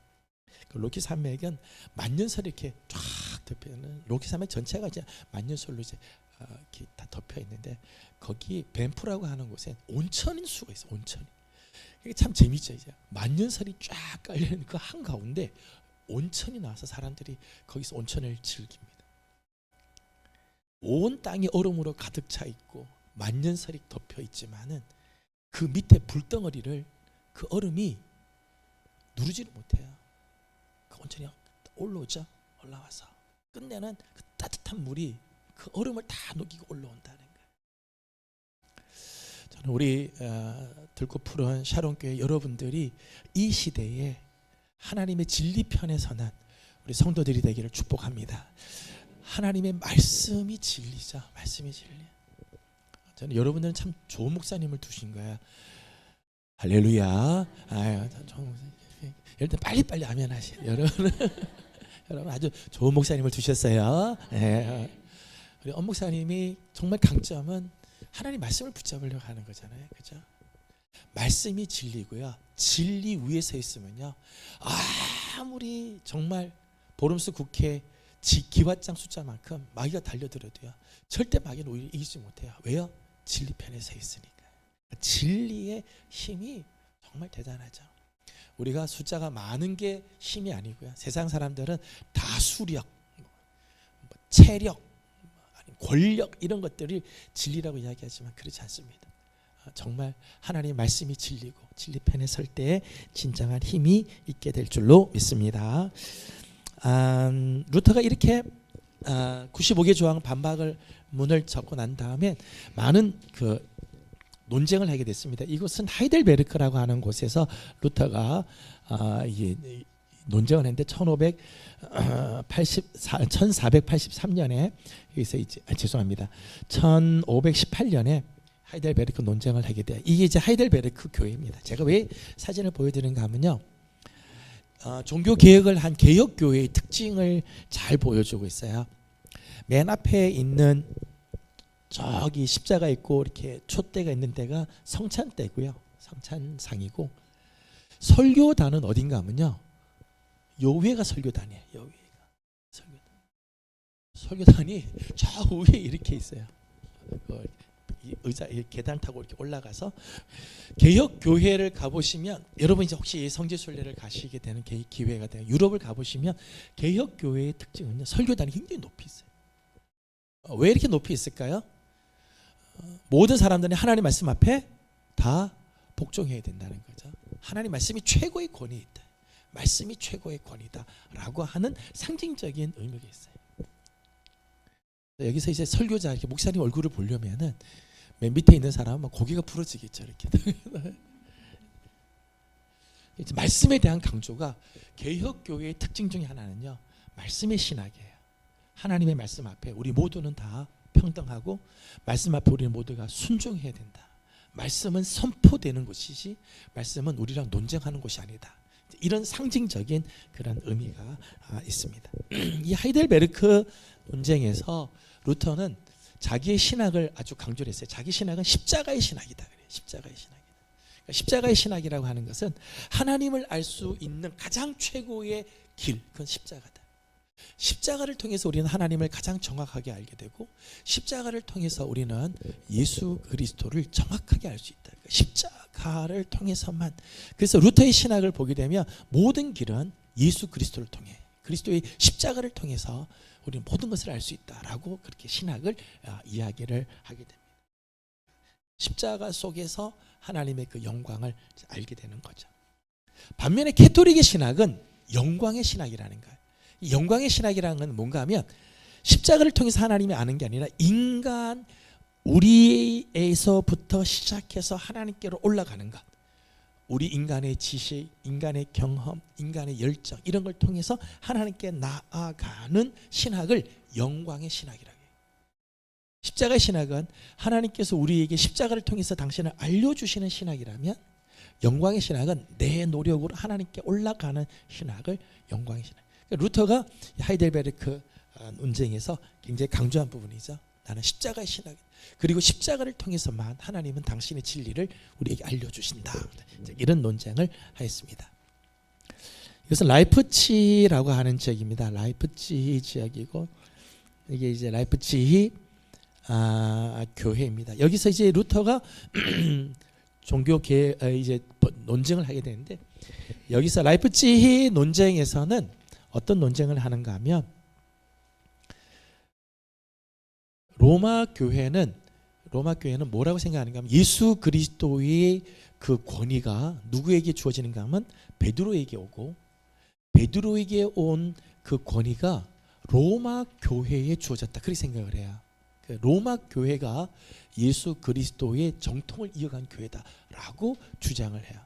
그 로키 산맥은 만년설이 이렇게 쫙 덮여 있는, 로키 산맥 전체가 이제 만년설로 이제 이렇게 다 덮여 있는데, 거기 밴프라고 하는 곳에 온천인 수가 있어요. 온천이. 이게 참 재밌죠. 이제 만년설이 쫙 깔려 있는 그 한 가운데 온천이 나와서 사람들이 거기서 온천을 즐깁니다. 온 땅이 얼음으로 가득 차 있고 만년설이 덮여 있지만은 그 밑에 불덩어리를 그 얼음이 누르지를 못해요. 그 온천이 올라오죠. 올라와서 끝내는 그 따뜻한 물이 그 얼음을 다 녹이고 올라온다는 거예요. 저는 우리 들고 푸른 샤론교회 여러분들이 이 시대에 하나님의 진리 편에 서는 우리 성도들이 되기를 축복합니다. 하나님의 말씀이 진리죠. 말씀이 진리. 저는 여러분들은 참 좋은 목사님을 두신 거예요. 할렐루야. 여러분 빨리빨리 아멘 하세요. 여러분 아주 좋은 목사님을 두셨어요. 네. 우리 엄 목사님이 정말 강점은 하나님 말씀을 붙잡으려고 하는 거잖아요. 그죠? 말씀이 진리고요. 진리 위에 서 있으면요, 아무리 정말 보름수 국회 기왓장 숫자만큼 마귀가 달려들어도요, 절대 마귀는 오히려 이기지 못해요. 왜요? 진리 편에 서 있으니까. 진리의 힘이 정말 대단하죠. 우리가 숫자가 많은 게 힘이 아니고요, 세상 사람들은 다수력, 체력, 권력 이런 것들이 진리라고 이야기하지만 그렇지 않습니다. 정말 하나님의 말씀이 진리고 진리 편에 설 때에 진정한 힘이 있게 될 줄로 믿습니다. 루터가 이렇게 95개 조항 반박을 문을 적고 난 다음에 많은 그 논쟁을 하게 됐습니다. 이곳은 하이델베르크라고 하는 곳에서 루터가 논쟁을 했는데 1483년에 여기서 이제 죄송합니다. 1518년에 하이델베르크 논쟁을 하게 돼요. 이게 이제 하이델베르크 교회입니다. 제가 왜 사진을 보여드리는가 하면요, 종교 개혁을 한 개혁 교회의 특징을 잘 보여주고 있어요. 맨 앞에 있는 저기 십자가 있고 이렇게 촛대가 있는 데가 성찬대고요, 성찬상이고, 설교단은 어딘가 하면요, 요 위에가 설교단이에요. 요 위에가 설교단이 저 위에 이렇게 있어요. 의자 계단 타고 이렇게 올라가서, 개혁 교회를 가보시면, 여러분 이제 혹시 성지순례를 가시게 되는 기회가 돼요. 유럽을 가보시면 개혁 교회의 특징은요, 설교단이 굉장히 높이 있어요. 왜 이렇게 높이 있을까요? 모든 사람들이 하나님 말씀 앞에 다 복종해야 된다는 거죠. 하나님 말씀이 최고의 권위 있다. 말씀이 최고의 권위다라고 하는 상징적인 의미가 있어요. 여기서 이제 설교자 이렇게 목사님 얼굴을 보려면은 맨 밑에 있는 사람은 고개가 부러지겠죠. 이렇게 말씀에 대한 강조가 개혁교회의 특징 중에 하나는요, 말씀의 신학이에요. 하나님의 말씀 앞에 우리 모두는 다 평등하고 말씀 앞에 우리는 모두가 순종해야 된다. 말씀은 선포되는 것이지 말씀은 우리랑 논쟁하는 것이 아니다. 이런 상징적인 그런 의미가 있습니다. 이 하이델베르크 논쟁에서 루터는 자기의 신학을 아주 강조를 했어요. 자기 신학은 십자가의 신학이다. 십자가의 신학이다. 그러니까 십자가의 신학이라고 하는 것은 하나님을 알 수 있는 가장 최고의 길, 그건 십자가다. 십자가를 통해서 우리는 하나님을 가장 정확하게 알게 되고 십자가를 통해서 우리는 예수 그리스도를 정확하게 알 수 있다. 그러니까 십자가를 통해서만. 그래서 루터의 신학을 보게 되면 모든 길은 예수 그리스도를 통해, 그리스도의 십자가를 통해서 우리는 모든 것을 알 수 있다라고 그렇게 신학을 이야기를 하게 됩니다. 십자가 속에서 하나님의 그 영광을 알게 되는 거죠. 반면에 캐토릭의 신학은 영광의 신학이라는 거예요. 이 영광의 신학이라는 건 뭔가 하면 십자가를 통해서 하나님이 아는 게 아니라 인간 우리에서부터 시작해서 하나님께로 올라가는 것, 우리 인간의 지식, 인간의 경험, 인간의 열정 이런 걸 통해서 하나님께 나아가는 신학을 영광의 신학이라고 해요. 십자가의 신학은 하나님께서 우리에게 십자가를 통해서 당신을 알려주시는 신학이라면, 영광의 신학은 내 노력으로 하나님께 올라가는 신학을 영광의 신학. 루터가 하이델베르크 논쟁에서 굉장히 강조한 부분이죠. 나는 십자가의 신학, 그리고 십자가를 통해서만 하나님은 당신의 진리를 우리에게 알려주신다. 이런 논쟁을 하였습니다. 이것은 라이프치히라고 하는 지역입니다. 라이프치히 지역이고 이게 이제 라이프치히 교회입니다. 여기서 이제 루터가 종교계 이제 논쟁을 하게 되는데, 여기서 라이프치히 논쟁에서는 어떤 논쟁을 하는가 하면, 로마 교회는 뭐라고 생각하는가 하면 예수 그리스도의 그 권위가 누구에게 주어지는가 하면 베드로에게 오고, 베드로에게 온 그 권위가 로마 교회에 주어졌다. 그렇게 생각을 해요. 로마 교회가 예수 그리스도의 정통을 이어간 교회다라고 주장을 해요.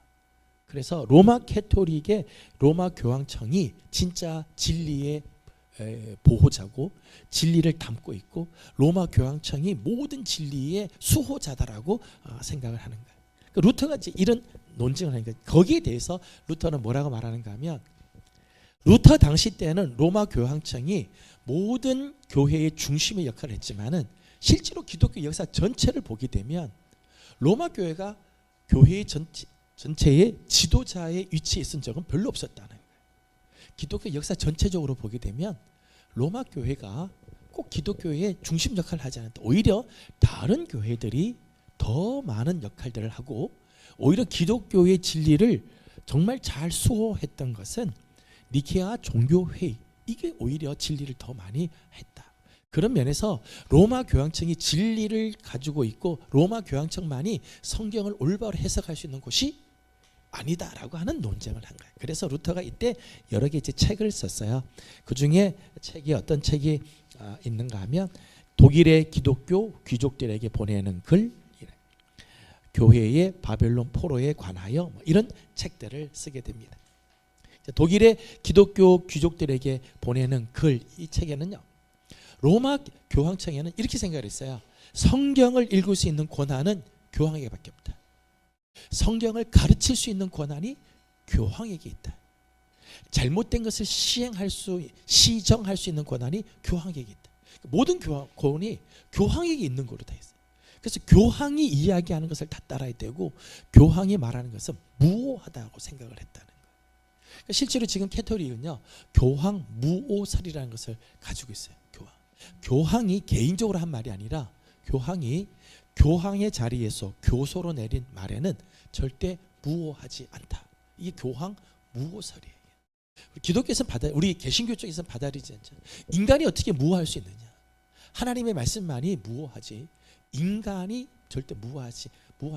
그래서 로마 캐토릭의 로마 교황청이 진짜 진리의 보호자고 진리를 담고 있고 로마 교황청이 모든 진리의 수호자다라고 생각을 하는 거예요. 그러니까 루터가 이제 이런 논쟁을 하니까 거기에 대해서 루터는 뭐라고 말하는가 하면, 루터 당시 때는 로마 교황청이 모든 교회의 중심의 역할을 했지만은 실제로 기독교 역사 전체를 보게 되면 로마 교회가 교회의 전체의 지도자의 위치에 있은 적은 별로 없었다는 거예요. 기독교 역사 전체적으로 보게 되면 로마 교회가 꼭 기독교의 중심 역할을 하지 않았다. 오히려 다른 교회들이 더 많은 역할들을 하고, 오히려 기독교의 진리를 정말 잘 수호했던 것은 니케아 종교회의, 이게 오히려 진리를 더 많이 했다. 그런 면에서 로마 교황청이 진리를 가지고 있고 로마 교황청만이 성경을 올바로 해석할 수 있는 곳이 아니다라고 하는 논쟁을 한 거예요. 그래서 루터가 이때 여러 개 이제 책을 썼어요. 그 중에 책이 어떤 책이 있는가 하면, 독일의 기독교 귀족들에게 보내는 글, 교회의 바벨론 포로에 관하여, 이런 책들을 쓰게 됩니다. 독일의 기독교 귀족들에게 보내는 글, 이 책에는요, 로마 교황청에는 이렇게 생각을 했어요. 성경을 읽을 수 있는 권한은 교황에게밖에 없다. 성경을 가르칠 수 있는 권한이 교황에게 있다. 잘못된 것을 시정할 수 있는 권한이 교황에게 있다. 모든 권한이 교황에게 있는 거로 다 있어요. 그래서 교황이 이야기하는 것을 다 따라야 되고 교황이 말하는 것은 무오하다고 생각을 했다는 거예요. 그러니까 실제로 지금 캐토릭은요, 교황 무오설이라는 것을 가지고 있어요. 교황이 개인적으로 한 말이 아니라 교황의 자리에서 교소로 내린 말에는 절대 무오하지 않다. 이게 교황 무오설이에요. 기독교에서는 우리 개신교 쪽에서는 받아들이지 않죠. 인간이 어떻게 무오할 수 있느냐? 하나님의 말씀만이 무오하지 인간이 절대 무오할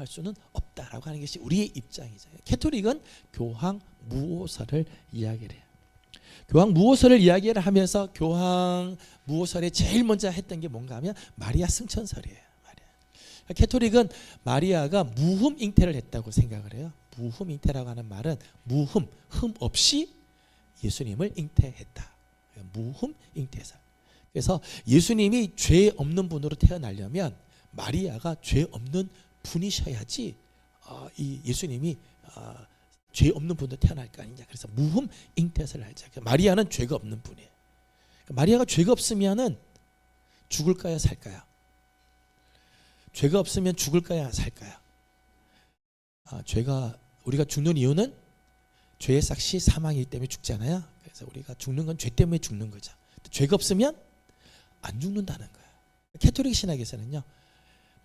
수는 없다라고 하는 것이 우리의 입장이죠. 캐토릭은 교황 무오설을 이야기를 해요. 교황 무오설을 이야기를 하면서 교황 무오설에 제일 먼저 했던 게 뭔가 하면 마리아 승천설이에요. 마리아. 캐토릭은 마리아가 무흠 잉태를 했다고 생각을 해요. 무흠 잉태라고 하는 말은 무흠, 흠 없이 예수님을 잉태했다. 무흠 잉태설. 그래서 예수님이 죄 없는 분으로 태어나려면 마리아가 죄 없는 분이셔야지 이 예수님이 죄 없는 분도 태어날 거 아니냐. 그래서 무흠 잉태설을 하죠. 마리아는 죄가 없는 분이에요. 마리아가 죄가 없으면은 죽을까요, 살까요? 죄가 없으면 죽을까요, 살까요? 우리가 죽는 이유는 죄의 삭시 사망이기 때문에 죽잖아요. 그래서 우리가 죽는 건 죄 때문에 죽는 거죠. 죄가 없으면 안 죽는다는 거예요. 캐토릭 신학에서는요,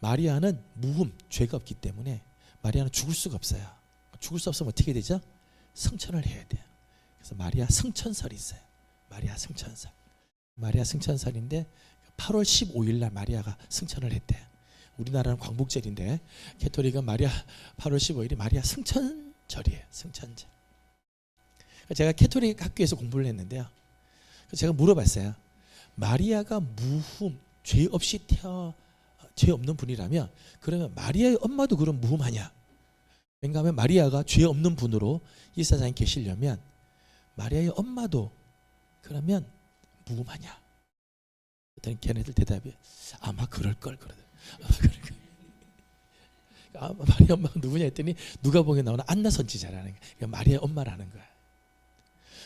마리아는 무흠, 죄가 없기 때문에 마리아는 죽을 수가 없어요. 죽을 수 없으면 어떻게 되죠? 승천을 해야 돼요. 그래서 마리아 승천설이 있어요. 마리아 승천설. 마리아 승천설인데 8월 15일 날 마리아가 승천을 했대요. 우리나라는 광복절인데 캐토릭은 8월 15일이 마리아 승천절이에요. 승천절. 제가 캐토릭 학교에서 공부를 했는데요. 제가 물어봤어요. 마리아가 무흠, 죄 없이 죄 없는 분이라면 그러면 마리아의 엄마도 그럼 무흠하냐? 왜냐하면 마리아가 죄 없는 분으로 이 세상에 계시려면 마리아의 엄마도 그러면 무흠하냐? 그랬더니 걔네들 대답이 아마 그럴걸 그러더라고요. 마리아 엄마가 누구냐 했더니 누가복음에 나오는 안나 선지자라는 거예요. 마리아의 엄마라는 거야.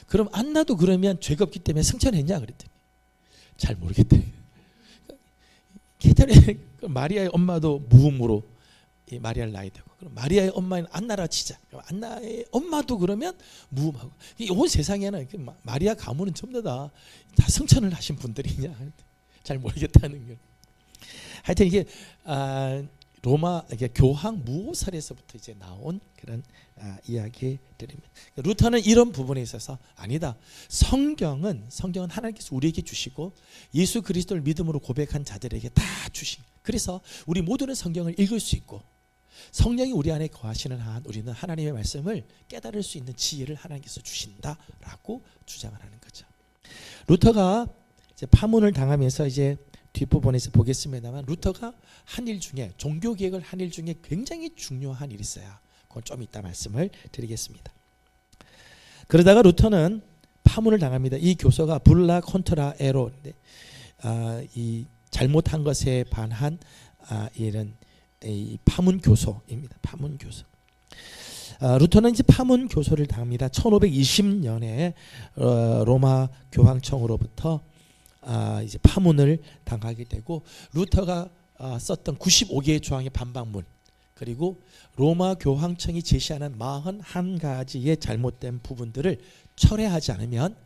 그럼 안나도 그러면 죄가 없기 때문에 승천했냐 그랬더니 잘 모르겠대. 마리아의 엄마도 무음으로 마리아를 낳아야 되고, 그럼 마리아의 엄마는 안나라 치자. 그럼 안나의 엄마도 그러면 무음하고. 온 세상에는 마리아 가문은 전부 다 승천을 하신 분들이냐 잘 모르겠다는 거. 하여튼 이게 로마 교황 무오설에서부터 이제 나온 그런 이야기들입니다. 루터는 이런 부분에 있어서 아니다. 성경은 하나님께서 우리에게 주시고 예수 그리스도를 믿음으로 고백한 자들에게 다 주신. 그래서 우리 모두는 성경을 읽을 수 있고 성령이 우리 안에 거하시는 한 우리는 하나님의 말씀을 깨달을 수 있는 지혜를 하나님께서 주신다라고 주장을 하는 거죠. 루터가 이제 파문을 당하면서 이제 뒷부분에서 보겠습니다만 루터가 한 일 중에 종교 개혁을 한 일 중에 굉장히 중요한 일이 있어요. 그건 좀 이따 말씀을 드리겠습니다. 그러다가 루터는 파문을 당합니다. 이 교서가 불라 콘트라 에로인데 이 잘못한 것에 반한 이런 이 파문 교서입니다. 파문 교서. 루터는 이제 파문 교서를 당합니다. 1520년에 로마 교황청으로부터 이제 파문을 당하게 되고 루터가 썼던 95개의 조항의 반박문 그리고 로마 교황청이 제시하는 41가지의 잘못된 부분들을 철회하지 않으면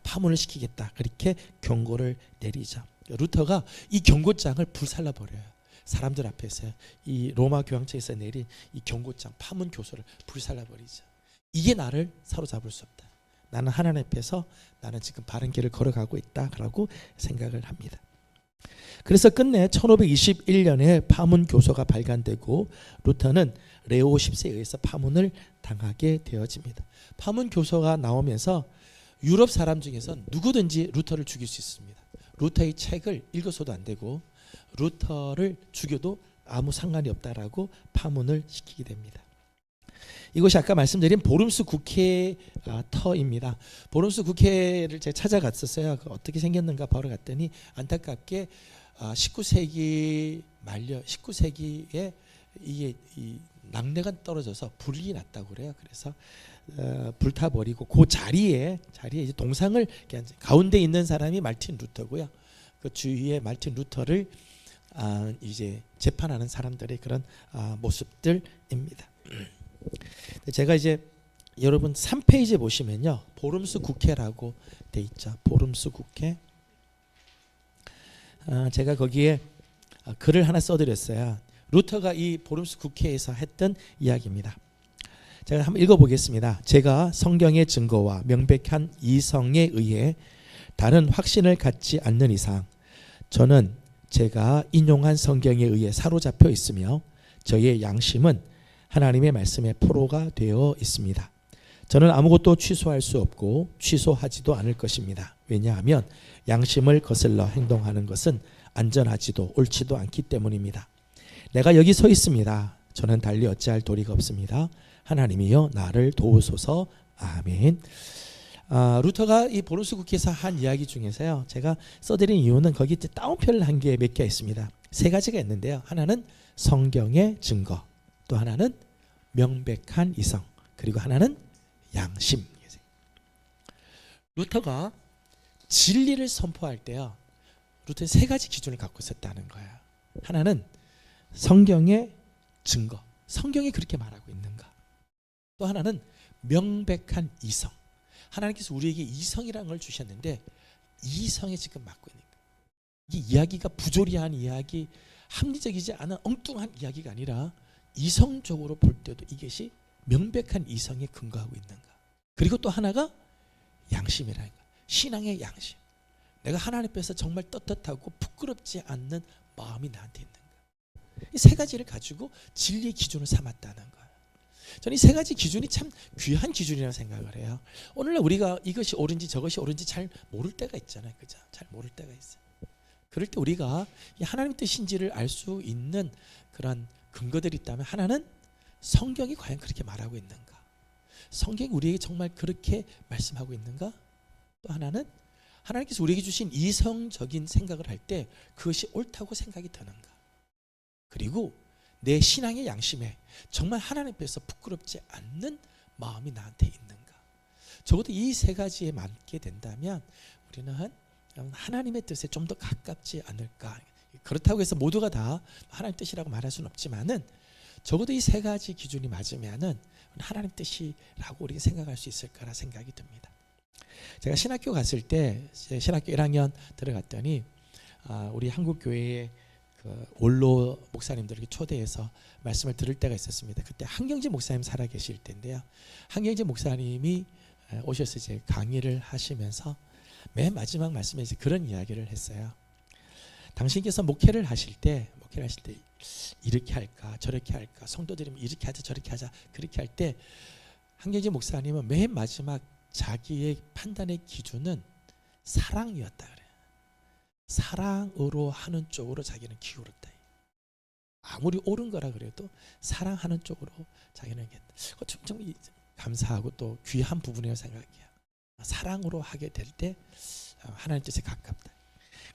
파문을 시키겠다. 그렇게 경고를 내리죠. 루터가 이 경고장을 불살라 버려요. 사람들 앞에서 이 로마 교황청에서 내린 이 경고장 파문 교서를 불살라 버리죠. 이게 나를 사로잡을 수 없다. 나는 하나님 앞에서 나는 지금 바른 길을 걸어가고 있다라고 생각을 합니다. 그래서 끝내 1521년에 파문 교서가 발간되고 루터는 레오 10세에 의해서 파문을 당하게 되어집니다. 파문 교서가 나오면서 유럽 사람 중에서 누구든지 루터를 죽일 수 있습니다. 루터의 책을 읽어서도 안 되고 루터를 죽여도 아무 상관이 없다라고 파문을 시키게 됩니다. 이것이 아까 말씀드린 보름스 국회 터입니다. 보름스 국회를 제가 찾아갔었어요. 어떻게 생겼는가 보러 갔더니 안타깝게 19세기 말려 19세기에 이게 이 낙뢰가 떨어져서 불이 났다고 그래요. 그래서 불타버리고 그 자리에 이제 동상을 가운데 있는 사람이 말틴 루터고요. 그 주위에 말틴 루터를 이제 재판하는 사람들의 그런 모습들입니다. 제가 이제 여러분 3페이지에 보시면요. 보름스 국회라고 돼 있죠. 보름스 국회. 제가 거기에 글을 하나 써드렸어요. 루터가 이 보름스 국회에서 했던 이야기입니다. 제가 한번 읽어보겠습니다. 제가 성경의 증거와 명백한 이성에 의해 다른 확신을 갖지 않는 이상 저는 제가 인용한 성경에 의해 사로잡혀 있으며 저의 양심은 하나님의 말씀에 포로가 되어 있습니다. 저는 아무것도 취소할 수 없고 취소하지도 않을 것입니다. 왜냐하면 양심을 거슬러 행동하는 것은 안전하지도 옳지도 않기 때문입니다. 내가 여기 서 있습니다. 저는 달리 어찌할 도리가 없습니다. 하나님이여 나를 도우소서. 아멘. 루터가 이 보름스 국회에서 한 이야기 중에서요, 제가 써드린 이유는 거기 따옴표를 한 개 몇 개 있습니다. 세 가지가 있는데요. 하나는 성경의 증거, 또 하나는 명백한 이성, 그리고 하나는 양심. 루터가 진리를 선포할 때요, 루터의 세 가지 기준을 갖고 있었다는 거예요. 하나는 성경의 증거, 성경이 그렇게 말하고 있는가. 또 하나는 명백한 이성, 하나님께서 우리에게 이성이라는 걸 주셨는데 이성에 지금 맞고 있는 거예요. 이 이야기가 부조리한 이야기, 합리적이지 않은 엉뚱한 이야기가 아니라 이성적으로 볼 때도 이것이 명백한 이성에 근거하고 있는가. 그리고 또 하나가 양심이라는 거예요. 신앙의 양심. 내가 하나님 앞에서 정말 떳떳하고 부끄럽지 않는 마음이 나한테 있는가. 이 세 가지를 가지고 진리의 기준을 삼았다는 거예요. 저는 이 세 가지 기준이 참 귀한 기준이라고 생각을 해요. 오늘날 우리가 이것이 옳은지 저것이 옳은지 잘 모를 때가 있잖아요. 그죠? 잘 모를 때가 있어요. 그럴 때 우리가 하나님의 뜻인지를 알 수 있는 그런 근거들이 있다면, 하나는 성경이 과연 그렇게 말하고 있는가? 성경이 우리에게 정말 그렇게 말씀하고 있는가? 또 하나는 하나님께서 우리에게 주신 이성적인 생각을 할 때 그것이 옳다고 생각이 드는가? 그리고 내 신앙의 양심에 정말 하나님 앞에서 부끄럽지 않는 마음이 나한테 있는가? 적어도 이 세 가지에 맞게 된다면 우리는 하나님의 뜻에 좀 더 가깝지 않을까. 그렇다고 해서 모두가 다 하나님 뜻이라고 말할 수는 없지만은 적어도 이 세 가지 기준이 맞으면은 하나님 뜻이라고 우리가 생각할 수 있을까라 생각이 듭니다. 제가 신학교 갔을 때, 신학교 1학년 들어갔더니 우리 한국 교회에 그 원로 목사님들에게 초대해서 말씀을 들을 때가 있었습니다. 그때 한경재 목사님 살아 계실 때인데요. 한경재 목사님이 오셔서 이제 강의를 하시면서 맨 마지막 말씀에 이제 그런 이야기를 했어요. 당신께서 목회를 하실 때 이렇게 할까 저렇게 할까, 성도들이면 이렇게 하자 저렇게 하자 그렇게 할 때 한경재 목사님은 맨 마지막 자기의 판단의 기준은 사랑이었다 그래요. 사랑으로 하는 쪽으로 자기는 기울었다. 아무리 옳은 거라 그래도 사랑하는 쪽으로 자기는 좀 감사하고 또 귀한 부분이라고 생각해요. 사랑으로 하게 될 때 하나님 뜻에 가깝다.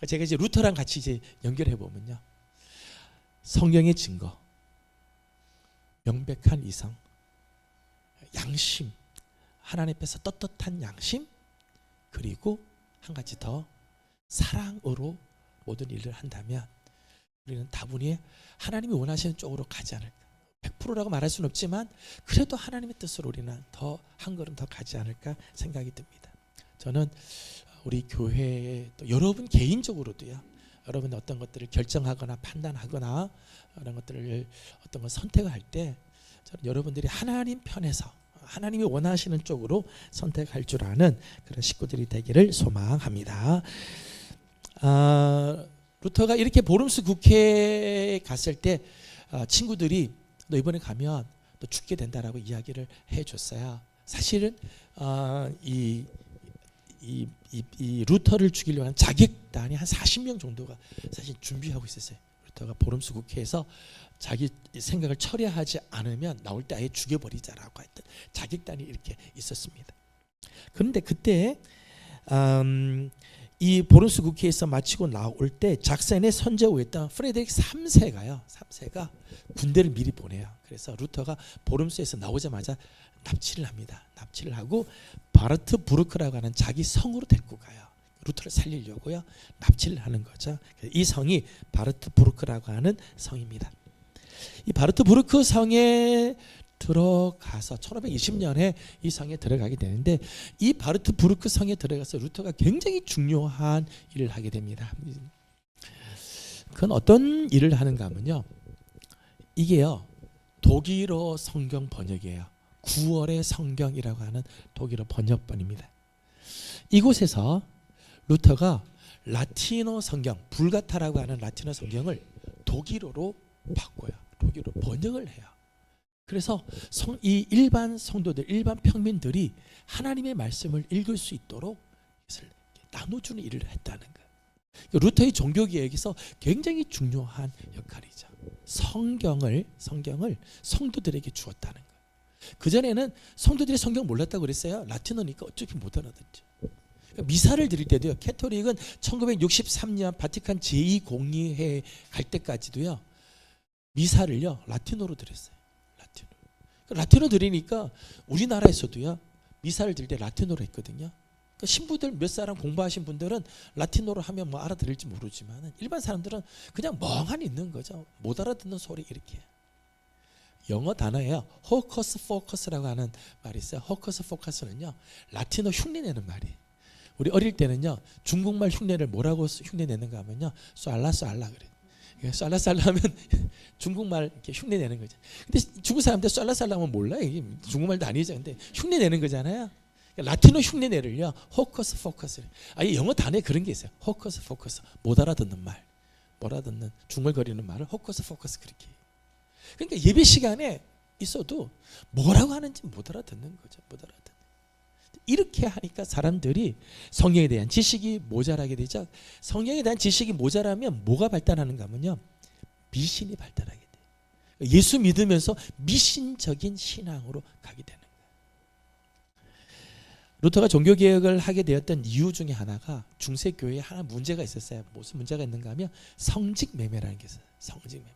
제가 이제 루터랑 같이 이제 연결해 보면요, 성경의 증거, 명백한 이성, 양심, 하나님 앞에서 떳떳한 양심, 그리고 한 가지 더 사랑으로 모든 일을 한다면 우리는 다분히 하나님이 원하시는 쪽으로 가지 않을까. 100%라고 말할 수는 없지만 그래도 하나님의 뜻으로 우리는 더 한 걸음 더 가지 않을까 생각이 듭니다. 저는 우리 교회에 또 여러분 개인적으로도요, 여러분 어떤 것들을 결정하거나 판단하거나 그런 것들을 어떤 걸 선택을 할 때 저는 여러분들이 하나님 편에서 하나님이 원하시는 쪽으로 선택할 줄 아는 그런 식구들이 되기를 소망합니다. 루터가 이렇게 보름스 국회에 갔을 때 친구들이 너 이번에 가면 너 죽게 된다라고 이야기를 해줬어요. 사실은 이 루터를 죽이려고 하는 자객단이 한 40명 정도가 사실 준비하고 있었어요. 루터가 보름스 국회에서 자기 생각을 처리하지 않으면 나올 때 아예 죽여버리자라고 했던 자객단이 이렇게 있었습니다. 그런데 그때 이 보름스 국회에서 마치고 나올 때 작센의 선제후였던 프레데릭 3세가요. 3세가 군대를 미리 보내요. 그래서 루터가 보름스에서 나오자마자 납치를 합니다. 납치를 하고 바르트 부르크라고 하는 자기 성으로 데리고 가요. 루터를 살리려고요. 납치를 하는 거죠. 이 성이 바르트 부르크라고 하는 성입니다. 이 바르트 부르크 성에 들어가서 1520년에 이 성에 들어가게 되는데, 이 바르트 부르크 성에 들어가서 루터가 굉장히 중요한 일을 하게 됩니다. 그건 어떤 일을 하는가 하면요, 이게요 독일어 성경 번역이에요. 9월의 성경이라고 하는 독일어 번역본입니다. 이곳에서 루터가 라틴어 성경, 불가타라고 하는 라틴어 성경을 독일어로 바꿔요. 독일어로 번역을 해요. 그래서 이 일반 성도들, 일반 평민들이 하나님의 말씀을 읽을 수 있도록 이것을 나눠주는 일을 했다는 거예요. 루터의 종교개혁에서 굉장히 중요한 역할이죠. 성경을 성도들에게 주었다는 거예요. 그전에는 성도들이 성경 몰랐다고 그랬어요. 라틴어니까 어차피 못 알아듣죠. 미사를 드릴 때도요, 캐톨릭은 1963년 바티칸 제2공의회 갈 때까지도요, 미사를요 라틴어로 드렸어요. 라틴어 드리니까 우리나라에서도요 미사를 드릴 때 라틴어로 했거든요. 그러니까 신부들 몇 사람 공부하신 분들은 라틴어로 하면 뭐 알아들을지 모르지만 일반 사람들은 그냥 멍하니 있는 거죠. 못 알아듣는 소리 이렇게. 영어 단어예요. 호커스 포커스라고 하는 말이 있어요. 호커스 포커스는요 라틴어 흉내내는 말이에요. 우리 어릴 때는요 중국말 흉내를 뭐라고 흉내내는가 하면요 쏠라 그래요. 쏠라 하면 중국말 이렇게 흉내내는 거죠. 근데 중국 사람들 쏠라 하면 몰라요. 이게 중국말도 아니죠. 근데 흉내내는 거잖아요. 라틴어 흉내내를요 호커스 포커스. 아예 영어 단어에 그런 게 있어요. 호커스 포커스. 못 알아듣는 말, 못 알아듣는 중얼거리는 말을 호커스 포커스 그렇게. 그러니까 예배 시간에 있어도 뭐라고 하는지 못 알아듣는 거죠. 못 알아듣는. 이렇게 하니까 사람들이 성경에 대한 지식이 모자라게 되죠. 성경에 대한 지식이 모자라면 뭐가 발달하는가 하면요 미신이 발달하게 돼요. 예수 믿으면서 미신적인 신앙으로 가게 되는 거예요. 루터가 종교개혁을 하게 되었던 이유 중에 하나가 중세교회에 하나 문제가 있었어요. 무슨 문제가 있는가 하면 성직매매라는 게 있어요. 성직매매.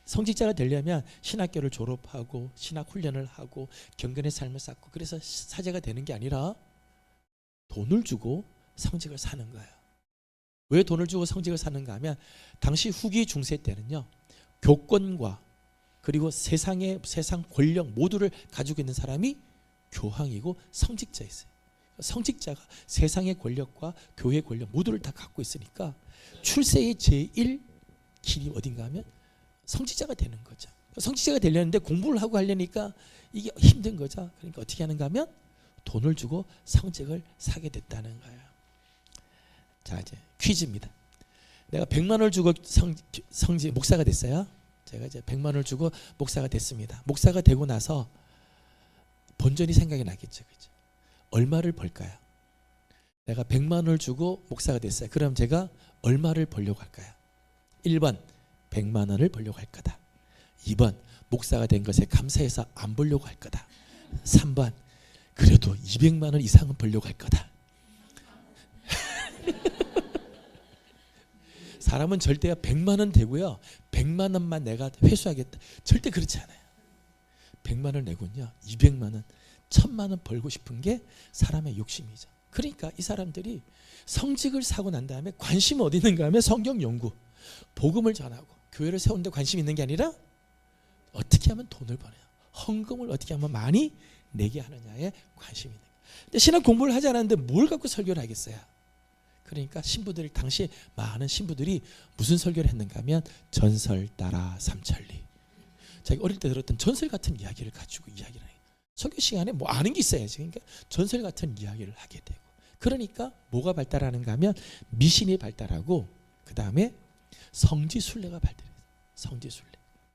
성직자가 되려면 신학교를 졸업하고 신학훈련을 하고 경건의 삶을 쌓고 그래서 사제가 되는 게 아니라 돈을 주고 성직을 사는 거예요. 왜 돈을 주고 성직을 사는가 하면 당시 후기 중세 때는요 교권과 그리고 세상 권력 모두를 가지고 있는 사람이 교황이고 성직자였어요. 성직자가 세상의 권력과 교회 권력 모두를 다 갖고 있으니까 출세의 제1 길이 어딘가 하면 성직자가 되는 거죠. 성직자가 되려는데 공부를 하고 하려니까 이게 힘든 거죠. 그러니까 어떻게 하는가 하면 돈을 주고 성직을 사게 됐다는 거예요. 자 이제 퀴즈입니다. 내가 100만 원을 주고 성직 목사가 됐어요. 제가 이제 100만 원을 주고 목사가 됐습니다. 목사가 되고 나서 본전이 생각이 나겠죠. 그죠? 얼마를 벌까요? 내가 100만 원을 주고 목사가 됐어요. 그럼 제가 얼마를 벌려고 할까요? 1번 100만 원을 벌려고 할 거다. 2번 목사가 된 것에 감사해서 안 벌려고 할 거다. 3번 그래도 200만 원 이상은 벌려고 할 거다. 사람은 절대 100만 원 되고요 100만 원만 내가 회수하겠다 절대 그렇지 않아요. 100만 원을 내고요 200만 원 1000만 원 벌고 싶은 게 사람의 욕심이죠. 그러니까 이 사람들이 성직을 사고 난 다음에 관심이 어디 있는가 하면 성경 연구, 복음을 전하고 교회를 세우는 데 관심이 있는 게 아니라 어떻게 하면 돈을 버냐, 헌금을 어떻게 하면 많이 내게 하느냐에 관심이 있는 거예요. 근데 신학 공부를 하지 않았는데 뭘 갖고 설교를 하겠어요. 그러니까 신부들 당시 많은 신부들이 무슨 설교를 했는가 하면 전설 따라 삼천리. 자기 어릴 때 들었던 전설 같은 이야기를 가지고 이야기를 해요. 설교 시간에 뭐 아는 게 있어야지. 그러니까 전설 같은 이야기를 하게 되고. 그러니까 뭐가 발달하는가 하면 미신이 발달하고 그 다음에 성지순례가 발달해요. 성지순례.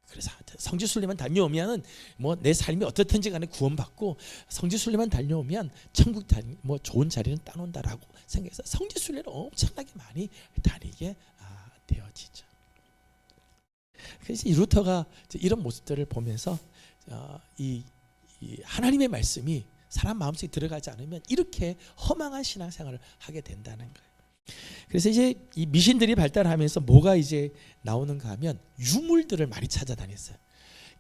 그래서 성지순례만 다녀오면 뭐 내 삶이 어떻든지 간에 구원받고 성지순례만 다녀오면 천국 뭐 좋은 자리는 따놓는다라고 생각해서 성지순례를 엄청나게 많이 다니게 되어지죠. 그래서 이 루터가 이런 모습들을 보면서 이 하나님의 말씀이 사람 마음속에 들어가지 않으면 이렇게 허망한 신앙생활을 하게 된다는 거예요. 그래서 이제 이 미신들이 발달하면서 뭐가 이제 나오는가 하면 유물들을 많이 찾아다녔어요.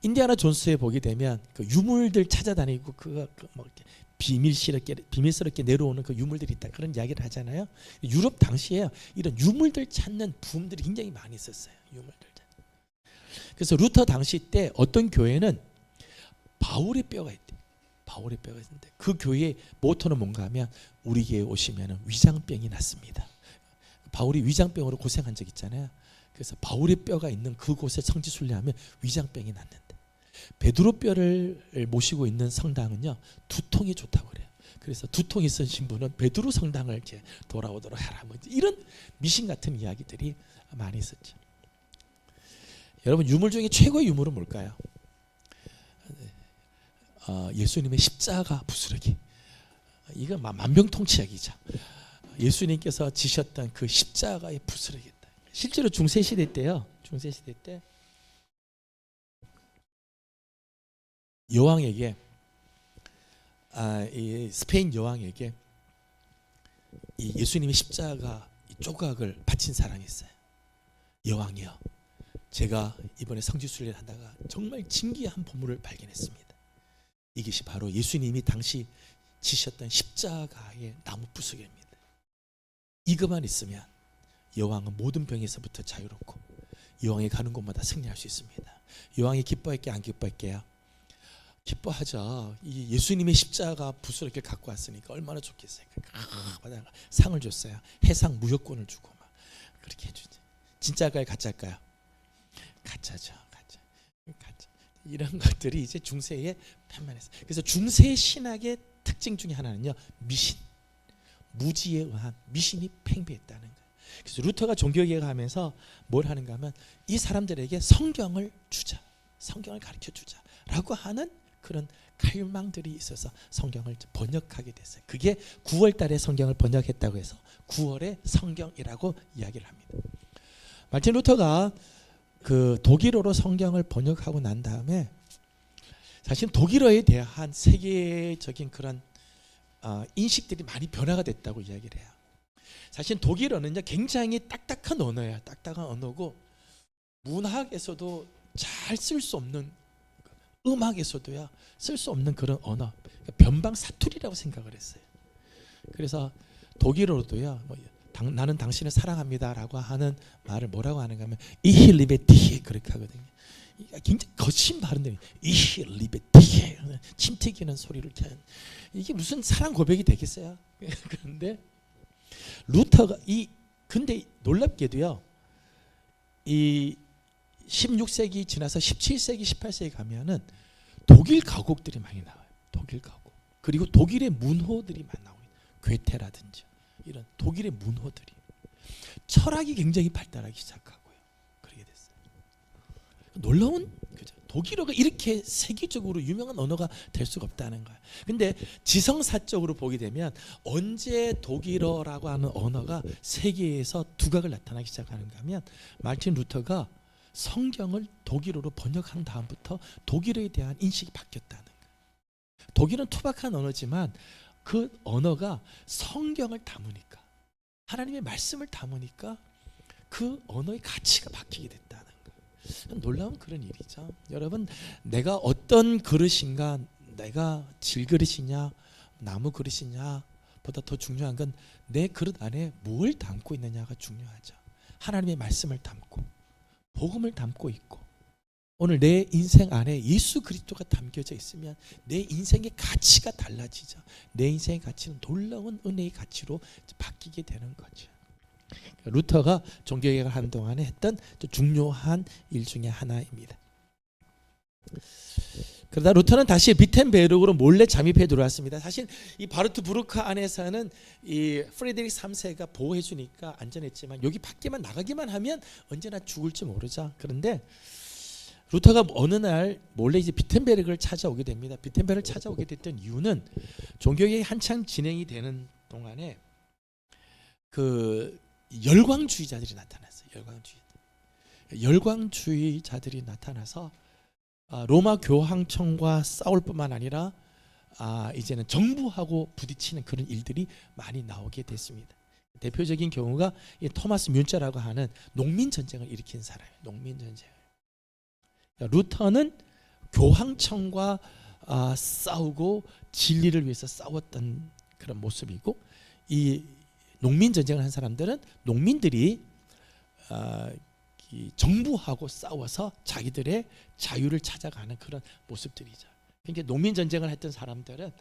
인디아나 존스에 보게 되면 그 유물들 찾아다니고 그거 뭐 이렇게 비밀스럽게 내려오는 그 유물들이 있다 그런 이야기를 하잖아요. 유럽 당시에 이런 유물들 찾는 붐들이 굉장히 많이 있었어요. 유물들. 그래서 루터 당시 때 어떤 교회는 바울의 뼈가 있대. 바울의 뼈가 있는데 그 교회의 모토는 뭔가 하면 우리 교회에 오시면 위장병이 낫습니다. 바울이 위장병으로 고생한 적 있잖아요. 그래서 바울의 뼈가 있는 그곳에 성지순례하면 위장병이 낫는데 베드로 뼈를 모시고 있는 성당은요 두통이 좋다고 그래요. 그래서 두통이 있은 신부는 베드로 성당을 이렇게 돌아오도록 하라. 뭐 이런 미신 같은 이야기들이 많이 있었죠. 여러분 유물 중에 최고의 유물은 뭘까요? 예수님의 십자가 부스러기, 이거 만병통치약이죠. 예수님께서 지셨던 그 십자가의 부스러기다. 실제로 중세시대 때요, 중세시대 때 여왕에게, 이 스페인 여왕에게 이 예수님의 십자가 조각을 바친 사람이 있어요. 여왕이요, 제가 이번에 성지순례를 하다가 정말 진귀한 보물을 발견했습니다. 이것이 바로 예수님이 당시 지셨던 십자가의 나무 부스러기입니다. 이것만 있으면 여왕은 모든 병에서부터 자유롭고 여왕이 가는 곳마다 승리할 수 있습니다. 여왕이 기뻐할게 안 기뻐할게요? 기뻐하죠. 이 예수님의 십자가 부스러기를 갖고 왔으니까 얼마나 좋겠어요. 상을 줬어요. 해상 무역권을 주고 막 그렇게 해주지. 진짜일까요, 가짜일까요? 가짜죠, 가짜. 이런 것들이 이제 중세에 편만했어요. 그래서 중세 신학의 특징 중에 하나는요, 미신, 무지에 의한 미신이 팽배했다는 거예요. 그래서 루터가 종교개혁하면서 뭘 하는가 하면 이 사람들에게 성경을 주자, 성경을 가르쳐 주자라고 하는 그런 갈망들이 있어서 성경을 번역하게 됐어요. 그게 9월 달에 성경을 번역했다고 해서 9월의 성경이라고 이야기를 합니다. 마틴 루터가 그 독일어로 성경을 번역하고 난 다음에 사실 독일어에 대한 세계적인 그런 인식들이 많이 변화가 됐다고 이야기를 해요. 사실 독일어는 굉장히 딱딱한 언어예요. 딱딱한 언어고 문학에서도 잘 쓸 수 없는, 음악에서도야 쓸 수 없는 그런 언어, 변방 사투리라고 생각을 했어요. 그래서 독일어로도요, 나는 당신을 사랑합니다라고 하는 말을 뭐라고 하는가 하면 Ich liebe dich 그렇게 하거든요. 굉장히 거친 발음들이 Ich liebe dich, 침 튀기는 소리를 켜는, 이게 무슨 사랑 고백이 되겠어요? 그런데 루터가 근데 놀랍게도요, 이 16세기 지나서 17세기, 18세기 가면은 독일 가곡들이 많이 나와요. 독일 가곡. 그리고 독일의 문호들이 많이 나와요. 괴테라든지 이런 독일의 문호들이. 철학이 굉장히 발달하기 시작하고요. 그렇게 됐어요. 놀라운, 그죠? 독일어가 이렇게 세계적으로 유명한 언어가 될 수가 없다는 거예요. 근데 지성사적으로 보게 되면 언제 독일어라고 하는 언어가 세계에서 두각을 나타나기 시작하는가 하면 마틴 루터가 성경을 독일어로 번역한 다음부터 독일어에 대한 인식이 바뀌었다는 거예요. 독일은 투박한 언어지만 그 언어가 성경을 담으니까, 하나님의 말씀을 담으니까 그 언어의 가치가 바뀌게 됐다는 거예요. 놀라운 그런 일이죠. 여러분, 내가 어떤 그릇인가, 내가 질그릇이냐 나무 그릇이냐 보다 더 중요한 건 내 그릇 안에 뭘 담고 있느냐가 중요하죠. 하나님의 말씀을 담고 복음을 담고 있고, 오늘 내 인생 안에 예수 그리스도가 담겨져 있으면 내 인생의 가치가 달라지죠. 내 인생의 가치는 놀라운 은혜의 가치로 바뀌게 되는 거죠. 루터가 종교개혁을 하는 동안에 했던 중요한 일 중에 하나입니다. 그러다 루터는 다시 비텐베르크로 몰래 잠입해 들어왔습니다. 사실 이 바르트부르크 안에서는 이 프레데릭 3세가 보호해 주니까 안전했지만 여기 밖에만 나가기만 하면 언제나 죽을지 모르죠. 그런데 루터가 어느 날 몰래 이제 비텐베르크를 찾아오게 됩니다. 비텐베르크를 찾아오게 됐던 이유는 종교개혁이 한창 진행이 되는 동안에 그 열광주의자들이 나타났어요. 열광주의자들이 나타나서 로마 교황청과 싸울 뿐만 아니라 이제는 정부하고 부딪히는 그런 일들이 많이 나오게 됐습니다. 대표적인 경우가 이 토마스 뮌체라고 하는 농민 전쟁을 일으킨 사람이에요. 농민 전쟁. 루터는 교황청과 싸우고 진리를 위해서 싸웠던 그런 모습이고, 이 농민 전쟁을 한 사람들은 농민들이 이 정부하고 싸워서 자기들의 자유를 찾아가는 그런 모습들이죠. 그러니까 농민 전쟁을 했던 사람들은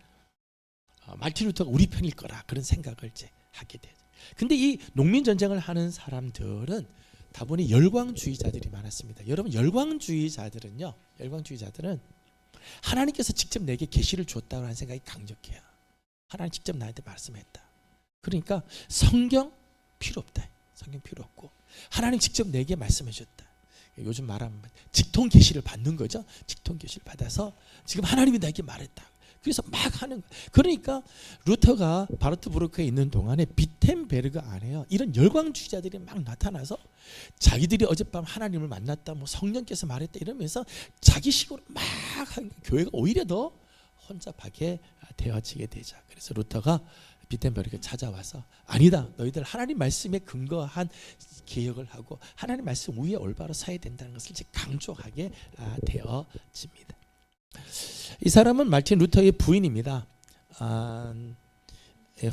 마틴 루터가 우리 편일 거라 그런 생각을 이제 하게 되죠. 근데 이 농민 전쟁을 하는 사람들은 다분히 열광주의자들이 많았습니다. 여러분, 열광주의자들은 하나님께서 직접 내게 계시를 줬다고 하는 생각이 강력해요. 하나님 직접 나한테 말씀했다. 그러니까 성경 필요 없다. 성경 필요 없고 하나님 직접 내게 말씀해 줬다. 요즘 말하면 직통 계시를 받는 거죠. 직통 계시를 받아서 지금 하나님이 나에게 말했다. 그래서 막 하는 거예요. 그러니까 루터가 바르트부르크에 있는 동안에 비텐베르그 안에요, 이런 열광주의자들이 막 나타나서 자기들이 어젯밤 하나님을 만났다, 뭐 성령께서 말했다 이러면서 자기식으로 막 하는, 교회가 오히려 더 혼잡하게 되어지게 되죠. 그래서 루터가 비텐베르그 찾아와서 아니다, 너희들 하나님 말씀에 근거한 개혁을 하고 하나님 말씀 위에 올바로 서야 된다는 것을 이제 강조하게 되어집니다. 이 사람은 마틴 루터의 부인입니다.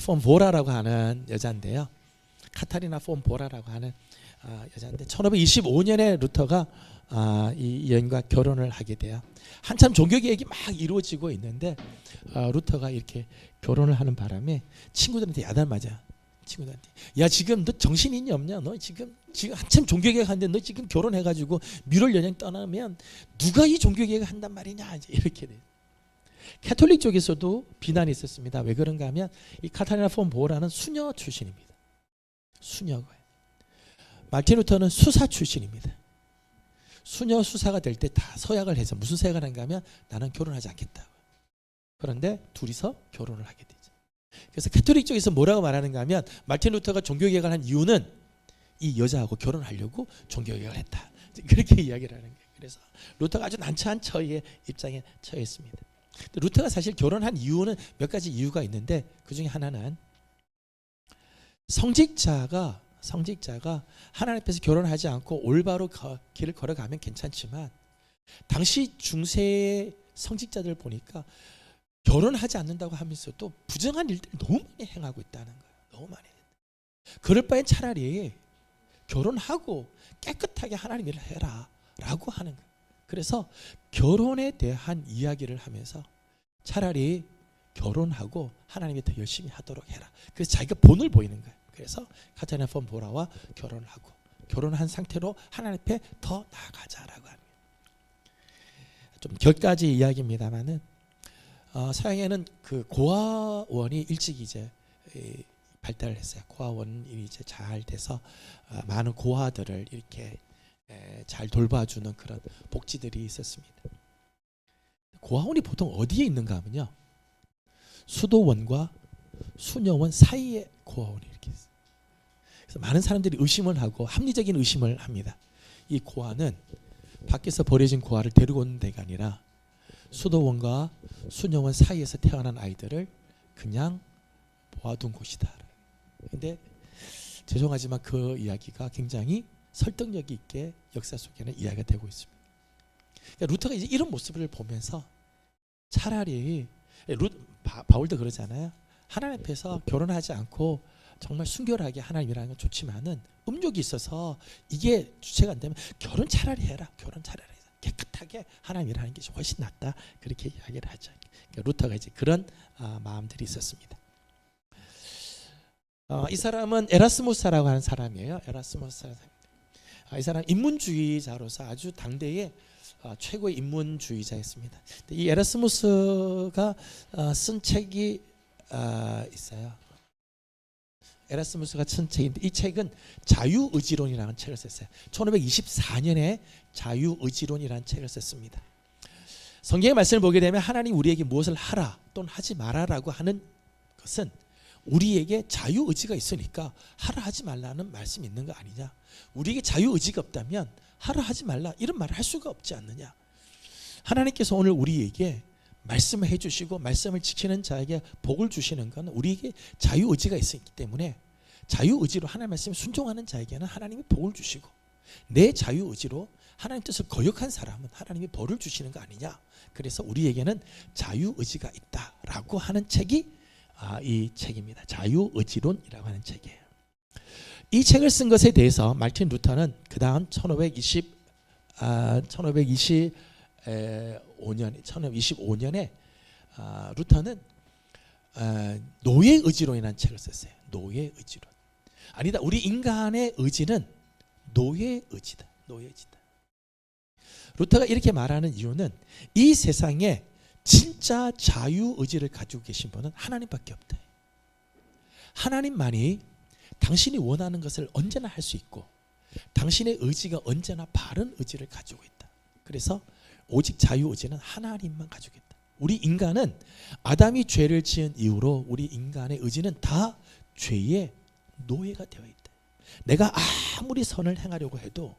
폰 보라라고 하는 여자인데요. 카타리나 폰 보라라고 하는 여자인데 1525년에 루터가 이 여인과 결혼을 하게 돼요. 한참 종교개혁이 막 이루어지고 있는데 루터가 이렇게 결혼을 하는 바람에 친구들한테 야단 맞아요. 친구들한테, 야 지금 너 정신이 없냐? 너 지금 한참 종교개혁하는데 너 지금 결혼해가지고 미룰 연행 떠나면 누가 이 종교개혁을 한단 말이냐? 이제 이렇게 돼요. 캐톨릭 쪽에서도 비난이 있었습니다. 왜 그런가 하면 이 카타리나 폰 보라는 수녀 출신입니다. 수녀고요. 마틴 루터는 수사 출신입니다. 수녀 수사가 될 때 다 서약을 해서 무슨 서약을 한가 하면 나는 결혼하지 않겠다고. 그런데 둘이서 결혼을 하게 되죠. 그래서 캐톨릭 쪽에서 뭐라고 말하는가 하면 마틴 루터가 종교개혁을 한 이유는 이 여자하고 결혼하려고 종교개혁을 했다. 그렇게 이야기를 하는 거예요. 그래서 루터가 아주 난처한 처의 입장에 처했습니다. 루터가 사실 결혼한 이유는 몇 가지 이유가 있는데 그 중에 하나는 성직자가 하나님 앞에서 결혼하지 않고 올바로 길을 걸어가면 괜찮지만 당시 중세의 성직자들 보니까 결혼하지 않는다고 하면서도 부정한 일들을 너무 많이 행하고 있다는 거예요. 너무 많이. 그럴 바엔 차라리 결혼하고 깨끗하게 하나님 일을 해라 라고 하는 거예요. 그래서 결혼에 대한 이야기를 하면서 차라리 결혼하고 하나님이 더 열심히 하도록 해라. 그래서 자기가 본을 보이는 거예요. 그래서 카타리나 폰 보라와 결혼을 하고 결혼한 상태로 하나님 앞에 더 나아가자라고 합니다. 좀 격가지 이야기입니다만은 서양에는 그 고아원이 일찍 이제 발달을 했어요. 고아원이 이제 잘 돼서 많은 고아들을 이렇게 잘 돌봐주는 그런 복지들이 있었습니다. 고아원이 보통 어디에 있는가 하면요, 수도원과 수녀원 사이에 고아원이 이렇게 있어요. 그래서 많은 사람들이 의심을 하고 합리적인 의심을 합니다. 이 고아는 밖에서 버려진 고아를 데리고 오는 데가 아니라 수도원과 수녀원 사이에서 태어난 아이들을 그냥 모아둔 곳이다. 근데 죄송하지만 그 이야기가 굉장히 설득력 있게 역사 속에는 이야기가 되고 있습니다. 그러니까 루터가 이제 이런 모습을 보면서 차라리 바울도 그러잖아요. 하나님 앞에서 결혼하지 않고 정말 순결하게 하나님이라는 건 좋지만은 음욕이 있어서 이게 주체가 안 되면 결혼 차라리 해라. 결혼 차라리 해라. 깨끗하게 하나님이라는 게 훨씬 낫다. 그렇게 이야기를 하죠. 그러니까 루터가 이제 그런 마음들이 있었습니다. 이 사람은 에라스무스라고 하는 사람이에요. 에라스무스. 이 사람 인문주의자로서 아주 당대의 최고의 인문주의자였습니다. 이 에라스무스가 쓴 책이 있어요. 에라스무스가 쓴 책인데 이 책은 자유의지론이라는 책을 썼어요. 1524년에 자유의지론이라는 책을 썼습니다. 성경의 말씀을 보게 되면 하나님 우리에게 무엇을 하라 또는 하지 마라라고 하는 것은 우리에게 자유의지가 있으니까 하라 하지 말라는 말씀이 있는 거 아니냐. 우리에게 자유의지가 없다면 하라 하지 말라 이런 말을 할 수가 없지 않느냐. 하나님께서 오늘 우리에게 말씀을 해주시고 말씀을 지키는 자에게 복을 주시는 건 우리에게 자유의지가 있기 때문에 자유의지로 하나님 말씀에 순종하는 자에게는 하나님이 복을 주시고 내 자유의지로 하나님 뜻을 거역한 사람은 하나님이 벌을 주시는 거 아니냐. 그래서 우리에게는 자유의지가 있다라고 하는 책이 이 책입니다. 자유의지론이라고 하는 책이에요. 이 책을 쓴 것에 대해서 마틴 루터는 그 다음 1525년에 루터는 노예의지론이라는 책을 썼어요. 노예의지론. 아니다. 우리 인간의 의지는 노예의지다. 노예의지다. 루터가 이렇게 말하는 이유는 이 세상에 진짜 자유의지를 가지고 계신 분은 하나님밖에 없다. 하나님만이 당신이 원하는 것을 언제나 할 수 있고 당신의 의지가 언제나 바른 의지를 가지고 있다. 그래서 오직 자유의지는 하나님만 가지고 있다. 우리 인간은 아담이 죄를 지은 이후로 우리 인간의 의지는 다 죄의 노예가 되어 있다. 내가 아무리 선을 행하려고 해도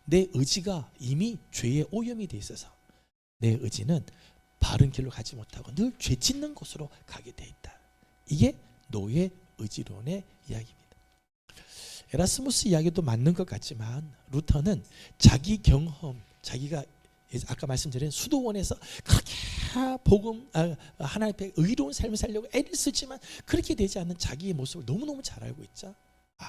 내 의지가 이미 죄에 오염이 돼 있어서 내 의지는 바른 길로 가지 못하고 늘 죄 짓는 곳으로 가게 돼 있다. 이게 노예 의지론의 이야기입니다. 에라스무스 이야기도 맞는 것 같지만 루터는 자기 경험, 자기가 아까 말씀드린 수도원에서 그렇게 하나님 앞에 의로운 삶을 살려고 애를 쓰지만 그렇게 되지 않는 자기의 모습을 너무너무 잘 알고 있죠.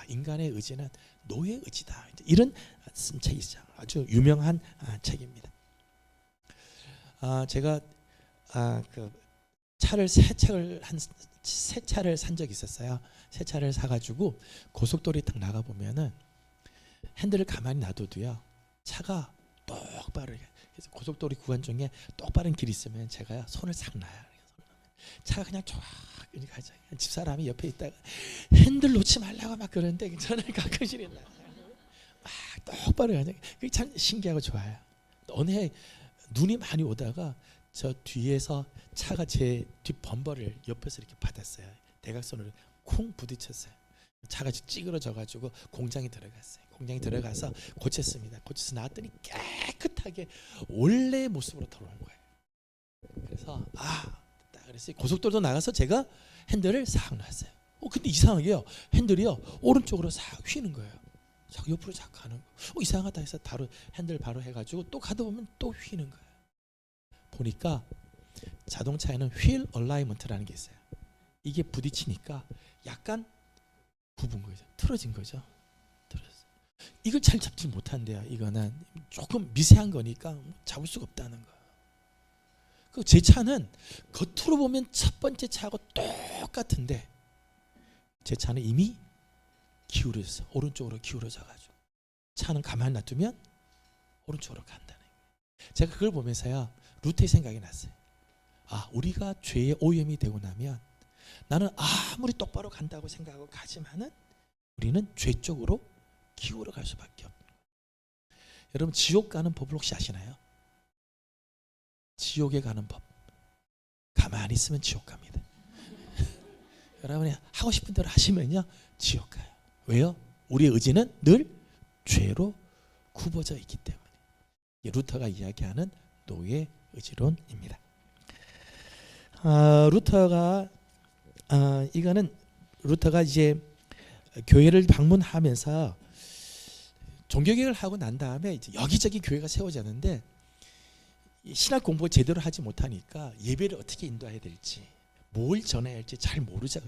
인간의 의지는 노예 의지다. 이런 쓴 책이죠. 아주 유명한 책입니다. 제가 새 차를 산 적이 있었어요. 새 차를 사가지고 고속도로에 딱 나가 보면은 핸들을 가만히 놔둬도요 차가 똑바로, 그래서 고속도로 구간 중에 똑바른 길이 있으면 제가요 손을 싹 놔요. 차가 그냥 쫙 가죠. 집사람이 옆에 있다가 핸들 놓지 말라고 막 그러는데 저는 가끔씩 막 똑바로 가죠. 그게 참 신기하고 좋아요. 어느 해 눈이 많이 오다가 저 뒤에서 차가 제 뒷 범퍼를 옆에서 이렇게 받았어요. 대각선으로 쿵 부딪혔어요. 차가 찌그러져가지고 공장에 들어갔어요. 공장에 들어가서 고쳤습니다. 고쳐서 나왔더니 깨끗하게 원래의 모습으로 돌아온 거예요. 그래서 그래서 고속도로 나가서 제가 핸들을 싹 놨어요. 근데 이상하게요 핸들이요 오른쪽으로 싹 휘는 거예요. 자꾸 옆으로 자꾸 가는 거. 이상하다 해서 바로 핸들 바로 해가지고 또 가다 보면 또 휘는 거예요. 보니까 자동차에는 휠 얼라이먼트라는 게 있어요. 이게 부딪히니까 약간 굽은 거죠. 틀어진 거죠. 틀어졌어요. 이걸 잘 잡지 못한대요. 이거는 조금 미세한 거니까 잡을 수가 없다는 거예요. 제 차는 겉으로 보면 첫 번째 차하고 똑같은데 제 차는 이미 기울어졌어요. 오른쪽으로 기울어져가지고 차는 가만히 놔두면 오른쪽으로 간다는 거예요. 제가 그걸 보면서요 루터의 생각이 났어요. 우리가 죄의 오염이 되고 나면 나는 아무리 똑바로 간다고 생각하고 가지만은 우리는 죄 쪽으로 기울어 갈 수밖에 없는 거예요. 여러분 지옥 가는 법을 혹시 아시나요? 지옥에 가는 법. 가만히 있으면 지옥 갑니다. 여러분이 하고 싶은 대로 하시면요 지옥 가요. 왜요? 우리의 의지는 늘 죄로 굽어져 있기 때문에. 루터가 이야기하는 노예 의지론입니다. 루터가 이제 교회를 방문하면서 종교개혁을 하고 난 다음에 이제 여기저기 교회가 세워졌는데 신학 공부 제대로 하지 못하니까 예배를 어떻게 인도해야 될지, 뭘 전해야 할지 잘 모르자.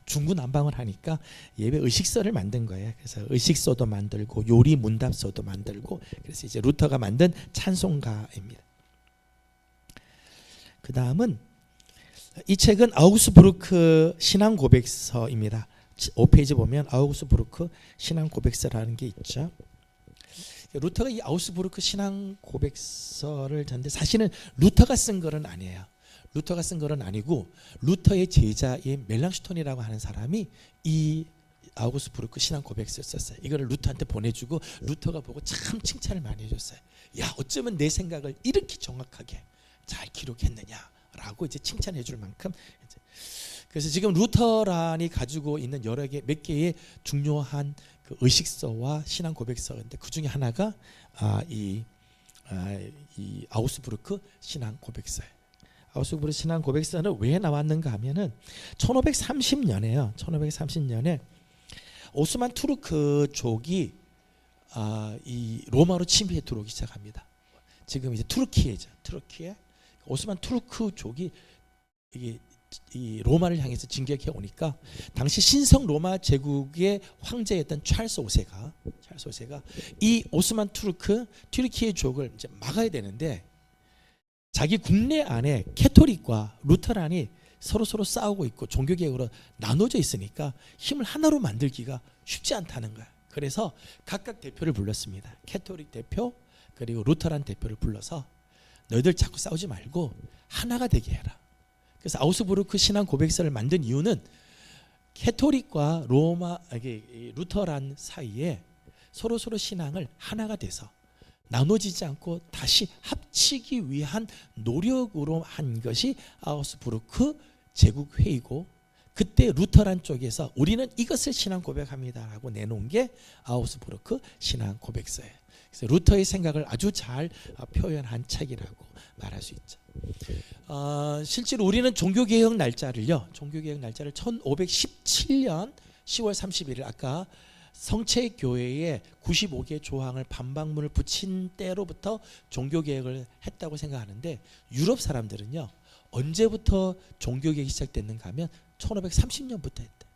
중구난방을 하니까 예배 의식서를 만든 거예요. 그래서 의식서도 만들고 요리 문답서도 만들고, 그래서 이제 루터가 만든 찬송가입니다. 그 다음은 이 책은 아우그스부르크 신앙 고백서입니다. 5페이지 보면 아우그스부르크 신앙 고백서라는 게 있죠. 루터가 이 아우그스부르크 신앙 고백서를 전데 사실은 루터가 쓴 거는 아니에요. 루터가 쓴 거는 아니고 루터의 제자인 멜랑슈톤이라고 하는 사람이 이 아우구스부르크 신앙 고백서를 썼어요. 이거를 루터한테 보내주고 루터가 보고 참 칭찬을 많이 해줬어요. 야, 어쩌면 내 생각을 이렇게 정확하게 잘 기록했느냐라고 이제 칭찬해 줄 만큼. 그래서 지금 루터란이 가지고 있는 여러 개 몇 개의 중요한 그 의식서와 신앙 고백서인데 그 중에 하나가 이 아우스부르크 신앙 고백서예요. 아우스부르크 신앙 고백서는 왜 나왔는가 하면은 1530년에요. 1530년에 오스만 투르크족이 이 로마로 침입해 들어오기 시작합니다. 지금 이제 투르키예죠. 투르키에 오스만 투르크족이 이 로마를 향해서 진격해 오니까 당시 신성 로마 제국의 황제였던 찰스 5세가 이 오스만 투르키의족을 이제 막아야 되는데 자기 국내 안에 캐토릭과 루터란이 서로 싸우고 있고 종교개혁으로 나눠져 있으니까 힘을 하나로 만들기가 쉽지 않다는 거야. 그래서 각각 대표를 불렀습니다. 캐토릭 대표 그리고 루터란 대표를 불러서 너희들 자꾸 싸우지 말고 하나가 되게 해라. 그래서 아우스부르크 신앙 고백서를 만든 이유는 캐토릭과 로마 루터란 사이에 서로 신앙을 하나가 돼서 나눠지지 않고 다시 합치기 위한 노력으로 한 것이 아우스부르크 제국회의고, 그때 루터란 쪽에서 우리는 이것을 신앙 고백합니다 하고 내놓은 게 아우스부르크 신앙 고백서예요. 그래서 루터의 생각을 아주 잘 표현한 책이라고 말할 수 있죠. 실제로 우리는 종교개혁 날짜를요, 1517년 10월 31일 아까 성체교회에 95개 조항을 반박문을 붙인 때로부터 종교개혁을 했다고 생각하는데, 유럽 사람들은요 언제부터 종교개혁이 시작됐는가 하면 1530년부터 했대.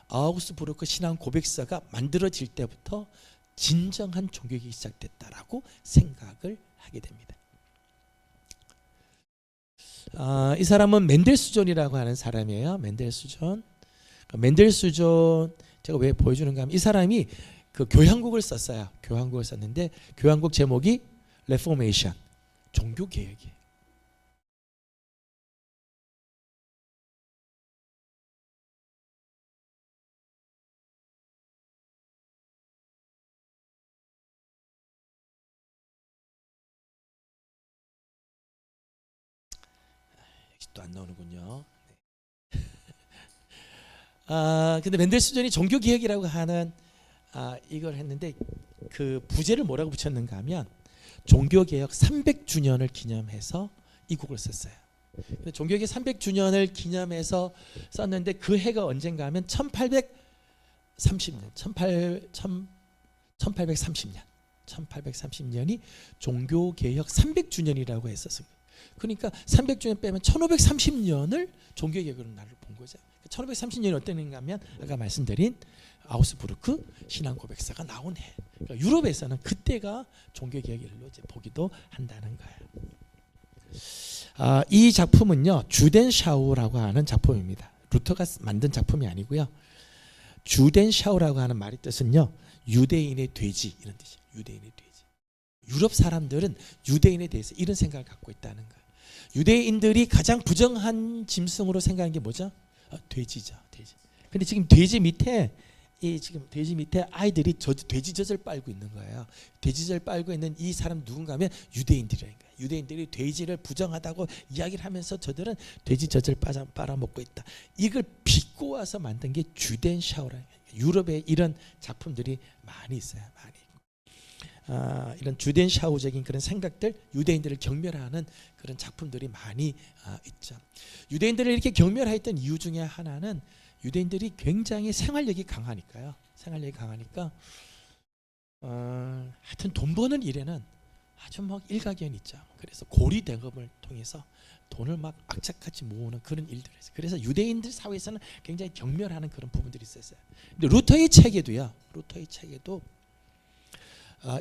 아우구스부르크 신앙 고백서가 만들어질 때부터 진정한 종교개혁이 시작됐다라고 생각을 하게 됩니다. 이 사람은 멘델수존이라고 하는 사람이에요. 멘델수존 제가 왜 보여주는가 하면, 이 사람이 그 교향곡을 썼어요. 교향곡을 썼는데 교향곡 제목이 레포메이션, 종교개혁이에요. 또 안 나오는군요. 근데 멘델스존이 종교개혁이라고 하는 이걸 했는데, 그 부제를 뭐라고 붙였는가 하면 종교개혁 300주년을 기념해서 이 곡을 썼어요. 종교개혁 300주년을 기념해서 썼는데, 그 해가 언젠가 하면 1830년이 종교개혁 300주년이라고 했었어요. 그러니까 300주년 빼면 1530년을 종교개혁으로 날을 본 거죠. 1530년이 어떤 해인가 하면 아까 말씀드린 아우스부르크 신앙 고백서가 나온 해. 그러니까 유럽에서는 그때가 종교개혁일로 이제 보기도 한다는 거예요. 이 작품은요 주덴샤우라고 하는 작품입니다. 루터가 만든 작품이 아니고요. 주덴샤우라고 하는 말의 뜻은요 유대인의 돼지, 이런 뜻이에요. 유대인의 돼지. 유럽 사람들은 유대인에 대해서 이런 생각을 갖고 있다는 거예요. 유대인들이 가장 부정한 짐승으로 생각하는 게 뭐죠? 돼지죠, 돼지. 근데 지금 돼지 밑에 아이들이 돼지젖을 빨고 있는 거예요. 돼지젖을 빨고 있는 이 사람 누군가 하면 유대인들이라는 거예요. 유대인들이 돼지를 부정하다고 이야기를 하면서 저들은 돼지젖을 빨아먹고 있다. 이걸 비꼬아서 만든 게 주덴샤우라는 거예요. 유럽에 이런 작품들이 많이 있어요. 많이. 이런 주덴샤우적인 그런 생각들, 유대인들을 경멸하는 그런 작품들이 많이 있죠. 유대인들을 이렇게 경멸했던 이유 중에 하나는 유대인들이 굉장히 생활력이 강하니까요. 생활력이 강하니까 하여튼 돈 버는 일에는 아주 막 일가견이 있죠. 그래서 고리 대금을 통해서 돈을 막 악착같이 모으는 그런 일들을 했어요. 그래서 유대인들 사회에서는 굉장히 경멸하는 그런 부분들이 있었어요. 근데 루터의 책에도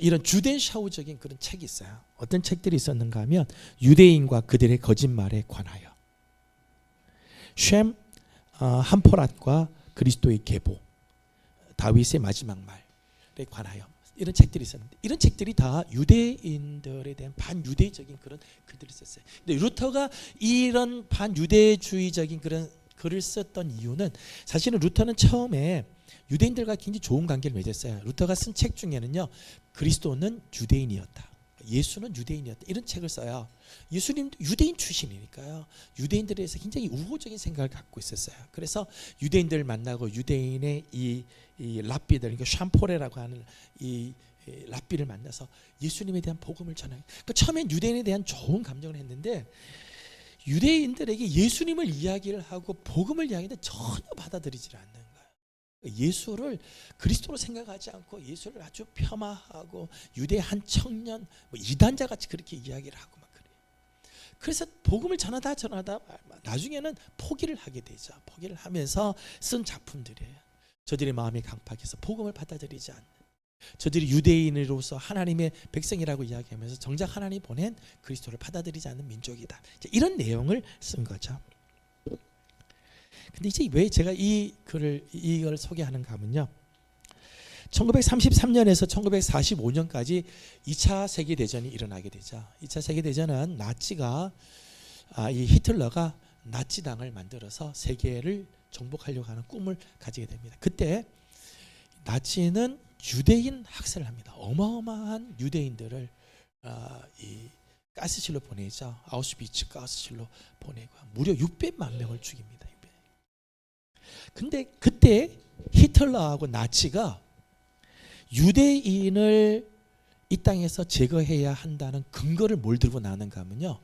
이런 주덴샤우적인 그런 책이 있어요. 어떤 책들이 있었는가 하면 유대인과 그들의 거짓말에 관하여, 쉔 함포랏과 그리스도의 계보, 다윗의 마지막 말에 관하여, 이런 책들이 있었는데, 이런 책들이 다 유대인들에 대한 반유대적인 그런 글들이 있었어요. 근데 루터가 이런 반유대주의적인 그런 글을 썼던 이유는, 사실은 루터는 처음에 유대인들과 굉장히 좋은 관계를 맺었어요. 루터가 쓴 책 중에는요 그리스도는 유대인이었다, 예수는 유대인이었다, 이런 책을 써요. 예수님도 유대인 출신이니까요. 유대인들에 대해서 굉장히 우호적인 생각을 갖고 있었어요. 그래서 유대인들을 만나고 유대인의 이 랍비들, 그러니까 샴포레라고 하는 이 랍비를 만나서 예수님에 대한 복음을 전해요. 그러니까 처음엔 유대인에 대한 좋은 감정을 했는데, 유대인들에게 예수님을 이야기를 하고 복음을 이야기하는데 전혀 받아들이지 않는 거예요. 예수를 그리스도로 생각하지 않고 예수를 아주 폄하하고 유대 한 청년 이단자 같이 그렇게 이야기를 하고 막 그래요. 그래서 복음을 전하다 나중에는 포기를 하게 되죠. 포기를 하면서 쓴 작품들이에요. 저들의 마음이 강팍해서 복음을 받아들이지 않는, 저들이 유대인으로서 하나님의 백성이라고 이야기하면서 정작 하나님이 보낸 그리스도를 받아들이지 않는 민족이다. 이런 내용을 쓴 거죠. 근데 이제 왜 제가 이걸 소개하는가 하면요, 1933년에서 1945년까지 2차 세계대전이 일어나게 되죠. 2차 세계대전은 이 히틀러가 나치당을 만들어서 세계를 정복하려고 하는 꿈을 가지게 됩니다. 그때 나치는 유대인 학살을 합니다. 어마어마한 유대인들을 이 가스실로 보내죠. 아우슈비츠 가스실로 보내고 무려 600만 명을 죽입니다. 근데 그때 히틀러하고 나치가 유대인을 이 땅에서 제거해야 한다는 근거를 뭘 들고 나왔는가 하면요,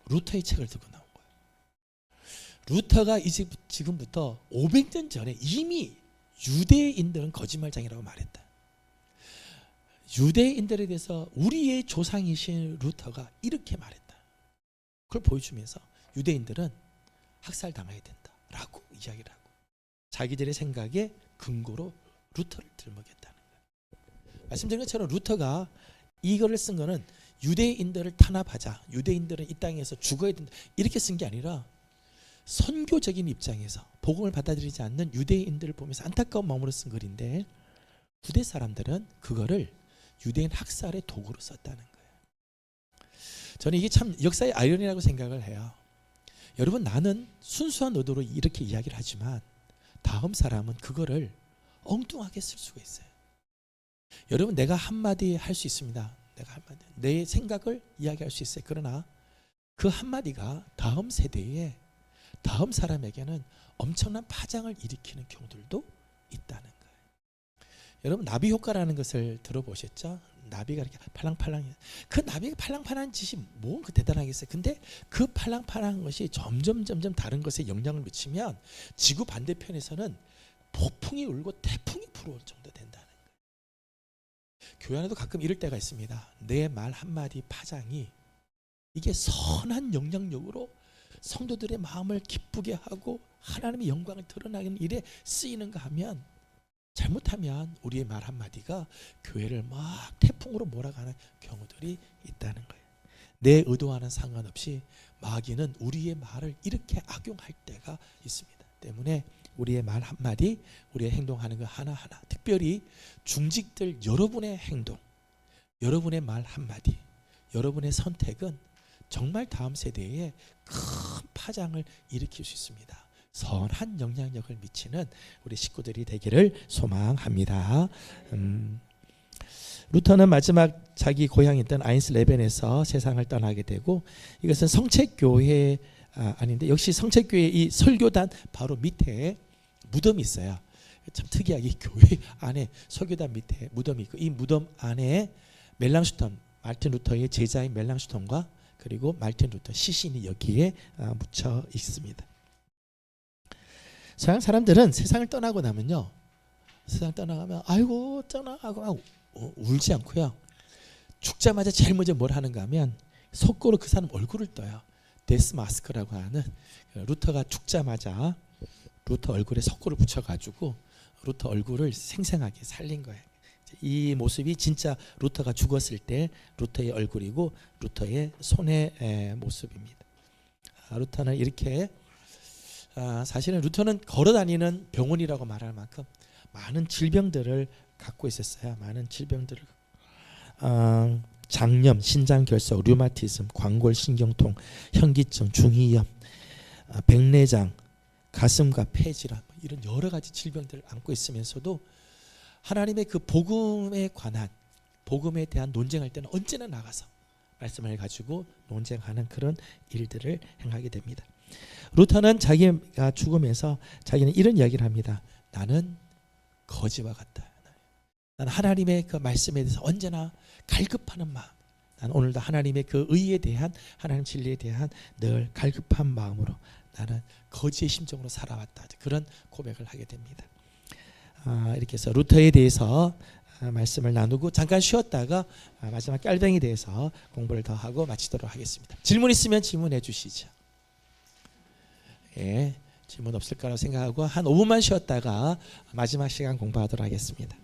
루터의 책을 들고 나온 거예요. 루터가 지금부터 500년 전에 이미 유대인들은 거짓말장이라고 말했다. 유대인들에 대해서 우리의 조상이신 루터가 이렇게 말했다. 그걸 보여주면서 유대인들은 학살당해야 된다라고 이야기를 하고 자기들의 생각에 근거로 루터를 들먹였다는 거예요. 말씀드린 것처럼 루터가 이거를 쓴 거는 유대인들을 탄압하자, 유대인들은 이 땅에서 죽어야 된다 이렇게 쓴 게 아니라 선교적인 입장에서 복음을 받아들이지 않는 유대인들을 보면서 안타까운 마음으로 쓴 글인데 후대 사람들은 그거를 유대인 학살의 도구로 썼다는 거예요. 저는 이게 참 역사의 아이러니라고 생각을 해요. 여러분, 나는 순수한 의도로 이렇게 이야기를 하지만 다음 사람은 그거를 엉뚱하게 쓸 수가 있어요. 여러분, 내가 한마디 할 수 있습니다. 내가 한마디, 내 생각을 이야기할 수 있어요. 그러나 그 한마디가 다음 세대에, 다음 사람에게는 엄청난 파장을 일으키는 경우들도 있다는 거예요. 여러분, 나비 효과라는 것을 들어보셨죠? 나비가 이렇게 팔랑팔랑, 그 나비가 팔랑팔랑한 짓이 뭐 그 대단하겠어요. 근데 그 팔랑팔랑한 것이 점점 다른 것에 영향을 미치면 지구 반대편에서는 폭풍이 울고 태풍이 불어올 정도 된다는 거예요. 교회 안에도 가끔 이럴 때가 있습니다. 내 말 한마디 파장이 이게 선한 영향력으로 성도들의 마음을 기쁘게 하고 하나님의 영광을 드러나는 일에 쓰이는가 하면, 잘못하면 우리의 말 한마디가 교회를 막 태풍으로 몰아가는 경우들이 있다는 거예요. 내 의도와는 상관없이 마귀는 우리의 말을 이렇게 악용할 때가 있습니다. 때문에 우리의 말 한마디, 우리의 행동하는 것 하나하나, 특별히 중직들 여러분의 행동, 여러분의 말 한마디, 여러분의 선택은 정말 다음 세대에 큰 파장을 일으킬 수 있습니다. 선한 영향력을 미치는 우리 식구들이 되기를 소망합니다. 루터는 마지막 자기 고향이었던 아인슬레벤에서 세상을 떠나게 되고, 이것은 성책교회 아닌데 역시 성책교회 이 설교단 바로 밑에 무덤이 있어요. 참 특이하게 교회 안에 설교단 밑에 무덤이 있고, 이 무덤 안에 멜랑슈턴, 마르틴 루터의 제자인 멜랑슈턴과 그리고 마르틴 루터 시신이 여기에 묻혀 있습니다. 서양 사람들은 세상을 떠나고 나면요, 세상 떠나가면 아이고 떠나가고 막 울지 않고요, 죽자마자 제일 먼저 뭘 하는가 하면 석고로 그 사람 얼굴을 떠요. 데스 마스크라고 하는, 루터가 죽자마자 루터 얼굴에 석고를 붙여가지고 루터 얼굴을 생생하게 살린 거예요. 이 모습이 진짜 루터가 죽었을 때 루터의 얼굴이고 루터의 손의 모습입니다. 루터는 이렇게, 사실은 루터는 걸어다니는 병원이라고 말할 만큼 많은 질병들을 갖고 있었어요. 많은 질병들을, 장염, 신장결석, 류마티즘, 광골신경통, 현기증, 중이염, 백내장, 가슴과 폐질환, 이런 여러 가지 질병들을 안고 있으면서도 하나님의 그 복음에 관한, 복음에 대한 논쟁할 때는 언제나 나가서 말씀을 가지고 논쟁하는 그런 일들을 행하게 됩니다. 루터는 자기가 죽으면서 자기는 이런 이야기를 합니다. 나는 거지와 같다. 나는 하나님의 그 말씀에 대해서 언제나 갈급하는 마음, 나는 오늘도 하나님의 그 의에 대한, 하나님 진리에 대한 늘 갈급한 마음으로 나는 거지의 심정으로 살아왔다. 그런 고백을 하게 됩니다. 이렇게 해서 루터에 대해서 말씀을 나누고 잠깐 쉬었다가 마지막 깔뱅이에 대해서 공부를 더 하고 마치도록 하겠습니다. 질문 있으면 질문해 주시죠. 예, 질문 없을 거라고 생각하고 한 5분만 쉬었다가 마지막 시간 공부하도록 하겠습니다.